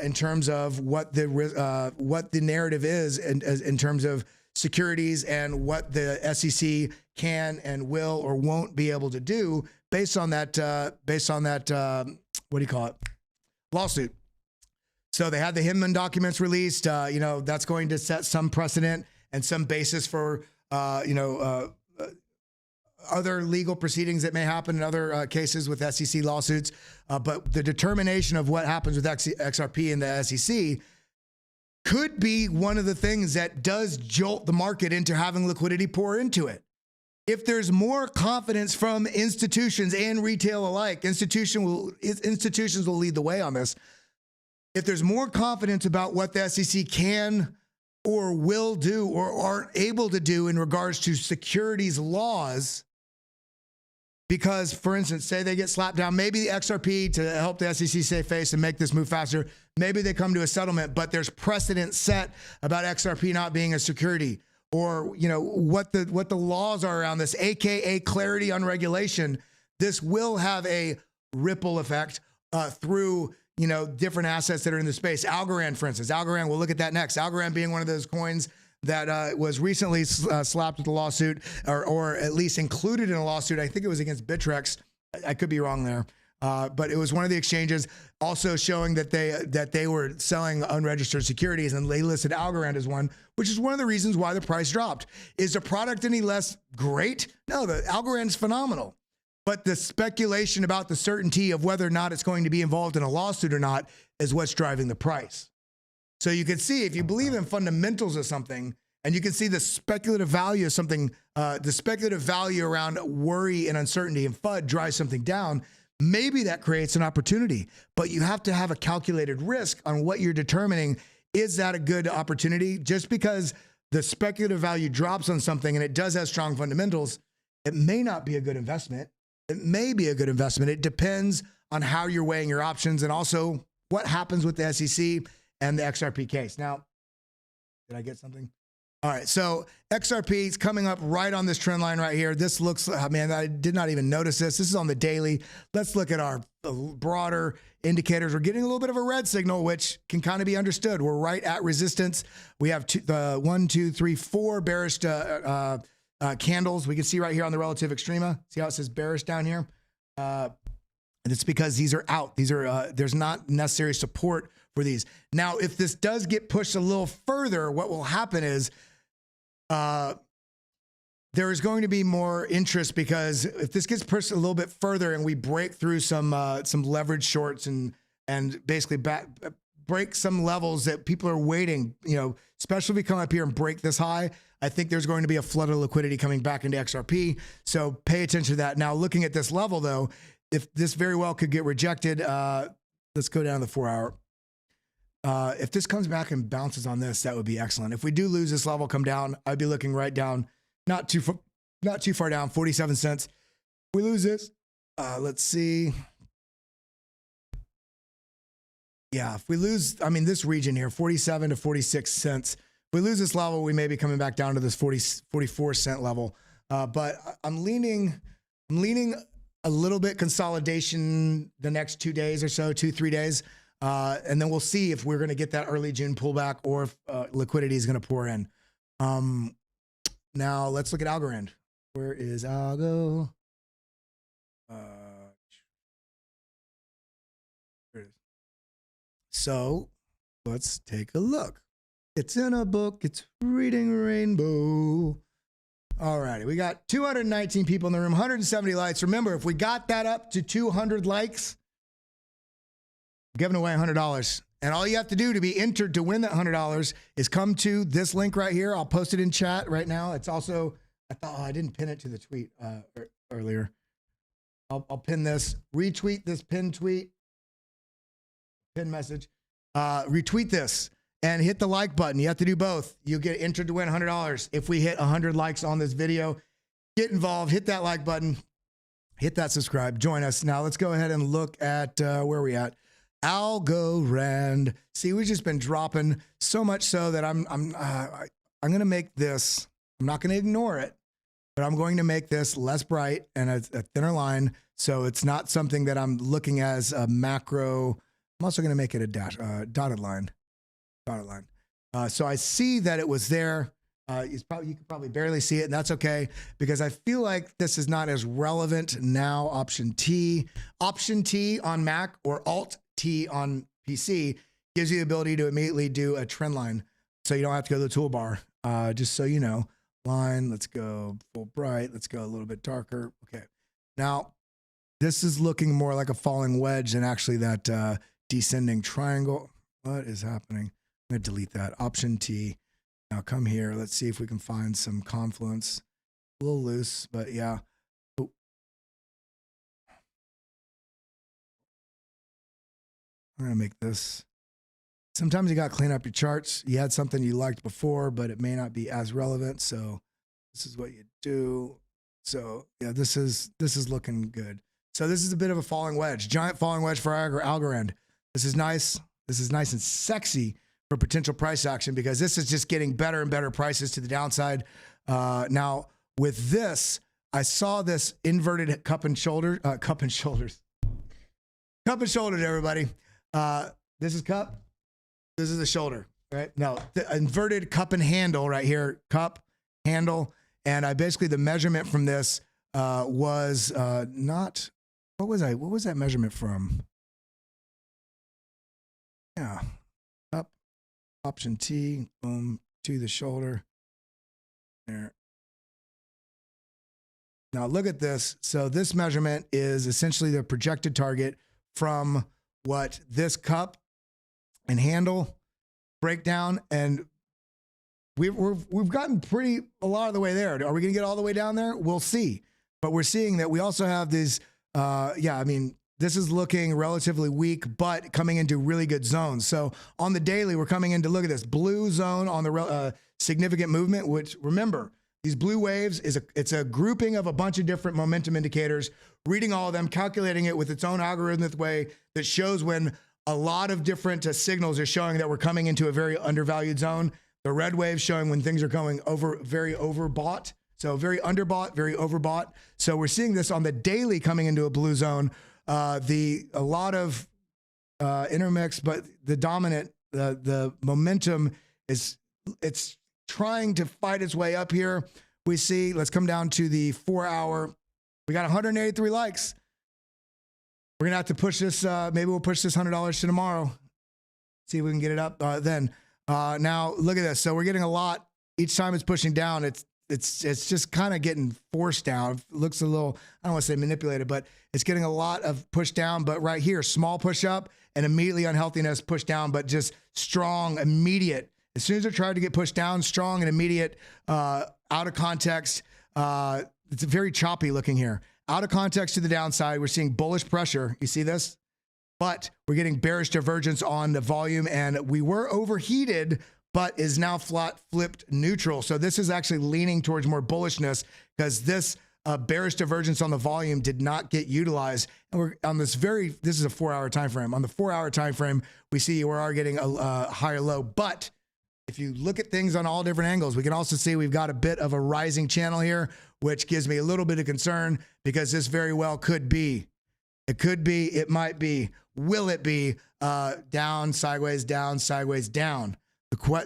in terms of what the narrative is in terms of securities and what the SEC can and will or won't be able to do based on that what do you call it, lawsuit. So they had the Hinman documents released. That's going to set some precedent and some basis for other legal proceedings that may happen in other cases with SEC lawsuits. But the determination of what happens with XRP and the SEC could be one of the things that does jolt the market into having liquidity pour into it. If there's more confidence from institutions and retail alike, institutions will lead the way on this. If there's more confidence about what the SEC can or will do or aren't able to do in regards to securities laws, because, for instance, say they get slapped down, maybe the XRP, to help the SEC save face and make this move faster, maybe they come to a settlement, but there's precedent set about XRP not being a security, or what the laws are around this, aka clarity on regulation. This will have a ripple effect through different assets that are in the space. Algorand, for instance. Algorand, we'll look at that next. Algorand being one of those coins that was recently slapped with a lawsuit, or at least included in a lawsuit. I think it was against Bittrex. I could be wrong there. But it was one of the exchanges also showing that they were selling unregistered securities, and they listed Algorand as one, which is one of the reasons why the price dropped. Is the product any less great? No, the Algorand's phenomenal. But the speculation about the certainty of whether or not it's going to be involved in a lawsuit or not is what's driving the price. So you can see, if you believe in fundamentals of something, and you can see the speculative value of something, the speculative value around worry and uncertainty and FUD drives something down, maybe that creates an opportunity. But you have to have a calculated risk on what you're determining. Is that a good opportunity? Just because the speculative value drops on something and it does have strong fundamentals, it may not be a good investment. It may be a good investment. It depends on how you're weighing your options and also what happens with the SEC and the XRP case. Now, did I get something? All right, so XRP is coming up right on this trend line right here. This looks, man, I did not even notice this. This is on the daily. Let's look at our broader indicators. We're getting a little bit of a red signal, which can kind of be understood. We're right at resistance. We have 1, 2, 3, 4 bearish candles. We can see right here on the relative extrema. See how it says bearish down here? And it's because these are out. These are there's not necessary support for these. Now, if this does get pushed a little further, what will happen is there is going to be more interest, because if this gets pushed a little bit further and we break through some leverage shorts and basically break some levels that people are waiting, especially if we come up here and break this high, I think there's going to be a flood of liquidity coming back into XRP. So pay attention to that. Now, looking at this level though, if this very well could get rejected, let's go down to the 4 hour. If this comes back and bounces on this, that would be excellent. If we do lose this level, come down, I'd be looking right down, not too far down, 47 cents. If we lose this, let's see. Yeah, if we lose, this region here, 47 to 46 cents. If we lose this level, we may be coming back down to this 44 cent level. But I'm leaning a little bit consolidation the next 2 days or so, 2-3 days. And then we'll see if we're going to get that early June pullback or if liquidity is going to pour in. Now let's look at Algorand. Where is Algo? Here it is. So Let's take a look. It's in a book. It's reading rainbow. All righty. We got 219 people in the room, 170 likes. Remember, if we got that up to 200 likes, I'm giving away $100. And all you have to do to be entered to win that $100 is come to this link right here. I'll post it in chat right now. It's also, I didn't pin it to the tweet earlier. I'll pin this, retweet this pinned tweet, pin message, retweet this and hit the like button. You have to do both. You'll get entered to win $100. If we hit 100 likes on this video, get involved, hit that like button, hit that subscribe, join us. Now let's go ahead and look at where we at. Algorand. See, we've just been dropping so much so that I'm going to make this, I'm not going to ignore it, but I'm going to make this less bright and a thinner line. So it's not something that I'm looking as a macro. I'm also going to make it a dotted line. So I see that it was there. You could probably barely see it, and that's okay because I feel like this is not as relevant now. Option T on Mac or Alt T on PC gives you the ability to immediately do a trend line, so you don't have to go to the toolbar. Just so you know, line. Let's go full bright. Let's go a little bit darker. Okay, now this is looking more like a falling wedge than actually that descending triangle. What is happening? I'm gonna delete that. Option T. Now come here. Let's see if we can find some confluence. A little loose, but yeah. Oh. I'm gonna make this. Sometimes you gotta clean up your charts. You had something you liked before, but it may not be as relevant. So this is what you do. So yeah, this is looking good. So this is a bit of a falling wedge, giant falling wedge for Algorand. This is nice. This is nice and sexy for potential price action because this is just getting better and better prices to the downside. Now with this, I saw this inverted cup and shoulders, everybody. This is cup. This is the shoulder, right? No, the inverted cup and handle right here, cup, handle. And I basically, the measurement from this was not, what was that measurement from? Yeah, up, option T, boom, to the shoulder. There. Now look at this. So this measurement is essentially the projected target from what this cup and handle breakdown, and we've gotten a lot of the way there. Are we going to get all the way down there? We'll see. But we're seeing that we also have these. Yeah, I mean, this is looking relatively weak, but coming into really good zones. So on the daily, we're coming into, look at this blue zone on the significant movement, which remember, these blue waves it's a grouping of a bunch of different momentum indicators, reading all of them, calculating it with its own algorithmic way that shows when a lot of different signals are showing that we're coming into a very undervalued zone. The red wave showing when things are going very overbought. So very underbought, very overbought. So we're seeing this on the daily coming into a blue zone. A lot of intermix, but the dominant, the momentum it's trying to fight its way up here. We see, let's come down to the 4 hour. We got 183 likes. We're gonna have to push this. Maybe we'll push this $100 to tomorrow. See if we can get it up then. Now look at this. So we're getting a lot each time it's pushing down. It's just kind of getting forced down. It looks a little, I don't want to say manipulated, but it's getting a lot of push down. But right here, small push up and immediately unhealthiness push down, but just strong, immediate. As soon as it tried to get pushed down, strong and immediate, out of context. It's very choppy looking here. Out of context to the downside, we're seeing bullish pressure. You see this? But we're getting bearish divergence on the volume, and we were overheated, but is now flipped neutral. So this is actually leaning towards more bullishness because this bearish divergence on the volume did not get utilized. And we're on this is a 4 hour time frame. On the 4 hour time frame, we see we are getting a higher low. But if you look at things on all different angles, we can also see we've got a bit of a rising channel here, which gives me a little bit of concern because this very well could be. It could be, it might be. Will it be down, sideways, down, sideways, down?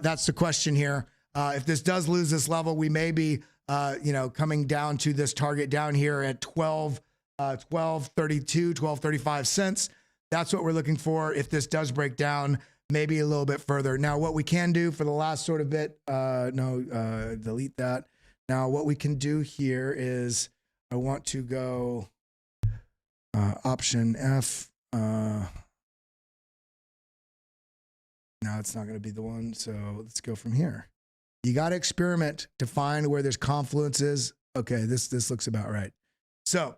That's the question here. If this does lose this level, we may be, coming down to this target down here at 12.32, 12.35 cents. That's what we're looking for. If this does break down, maybe a little bit further. Now, what we can do for the last sort of bit, delete that. Now, what we can do here is I want to go option F. No, it's not going to be the one. So let's go from here. You got to experiment to find where there's confluences. Okay, this looks about right. So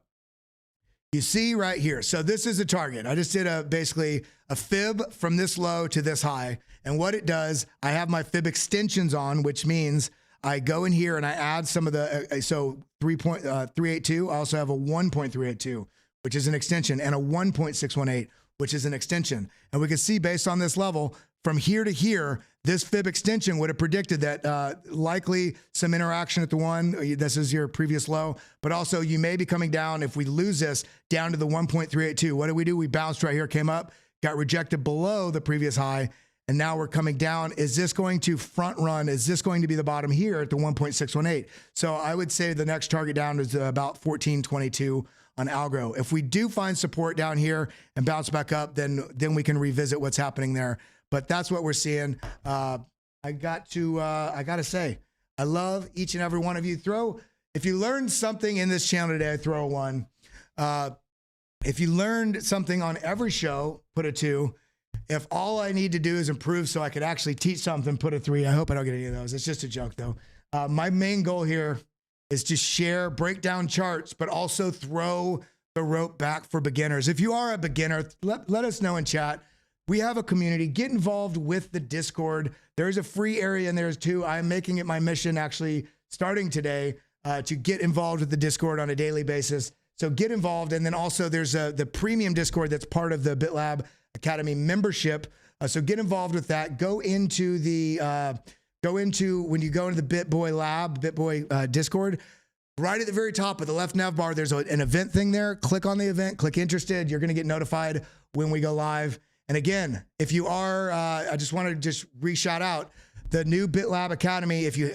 you see right here. So this is a target. I just did basically a fib from this low to this high. And what it does, I have my fib extensions on, which means I go in here and I add some of the, so 3.382. I also have a 1.382, which is an extension, and a 1.618, which is an extension. And we can see based on this level, from here to here, this fib extension would have predicted that likely some interaction at the one. This is your previous low, but also you may be coming down, if we lose this, down to the 1.382. What did? We bounced right here, came up, got rejected below the previous high, and now we're coming down. Is this going to front run? Is this going to be the bottom here at the 1.618? So I would say the next target down is about 1422 on algo. If we do find support down here and bounce back up, then we can revisit what's happening there. But that's what we're seeing. I got to say, I love each and every one of you. If you learned something in this channel today, throw a 1. If you learned something on every show, put a 2. If all I need to do is improve so I could actually teach something, put a 3. I hope I don't get any of those. It's just a joke though. My main goal here is to share, break down charts, but also throw the rope back for beginners. If you are a beginner, let us know in chat. We have a community. Get involved with the Discord. There's a free area in there too. I'm making it my mission, actually, starting today, to get involved with the Discord on a daily basis. So get involved. And then also there's the premium Discord that's part of the BitLab Academy membership. So get involved with that. When you go into the BitBoy Discord, right at the very top of the left nav bar, there's an event thing there. Click on the event, click interested. You're going to get notified when we go live. And again, if you are, I just want to re-shout out the new BitLab Academy. If you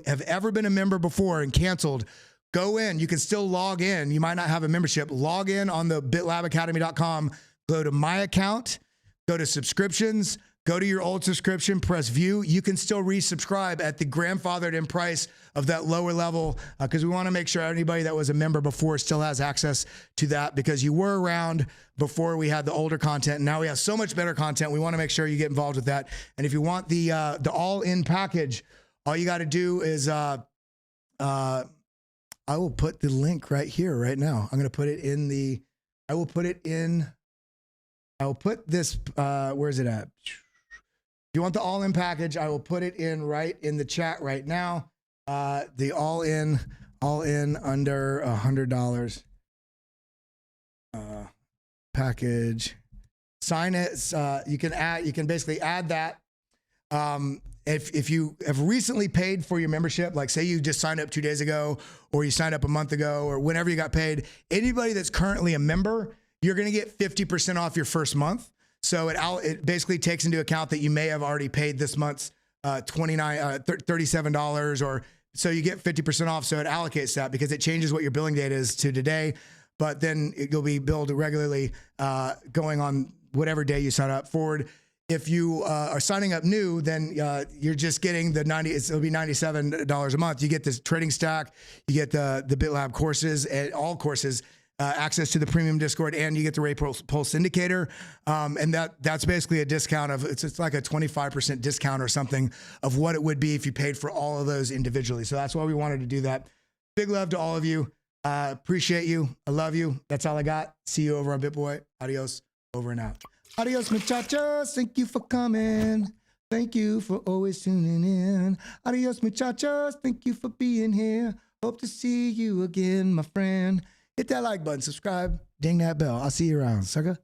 have ever been a member before and canceled, go in. You can still log in. You might not have a membership. Log in on the bitlabacademy.com. Go to my account. Go to subscriptions. Go to your old subscription. Press view. You can still resubscribe at the grandfathered in price of that lower level, because we want to make sure anybody that was a member before still has access to that, because you were around before we had the older content. And now we have so much better content. We want to make sure you get involved with that. And if you want the all-in package, all you got to do is I will put the link right here, right now. I'm going to put it in the. I will put this. Where is it at? If you want the all-in package, I will put it in right in the chat right now. The all-in under $100 package. Sign it. You can basically add that. If you have recently paid for your membership, like say you just signed up 2 days ago, or you signed up a month ago, or whenever you got paid, anybody that's currently a member, you're going to get 50% off your first month. So it basically takes into account that you may have already paid this month's $37, or so you get 50% off. So it allocates that, because it changes what your billing date is to today, but then you'll be billed regularly going on whatever day you sign up forward. If you are signing up new, then you're just getting the it'll be $97 a month. You get this trading stack, you get the BitLab courses, and all courses. Access to the premium Discord, and you get the Ray Pulse indicator. And that's basically a discount of, it's like a 25% discount or something of what it would be if you paid for all of those individually. So that's why we wanted to do that. Big love to all of you. Appreciate you. I love you. That's all I got. See you over on BitBoy. Adios. Over and out. Adios, muchachos. Thank you for coming. Thank you for always tuning in. Adios, muchachos. Thank you for being here. Hope to see you again, my friend. Hit that like button, subscribe, ding that bell. I'll see you around, sucker.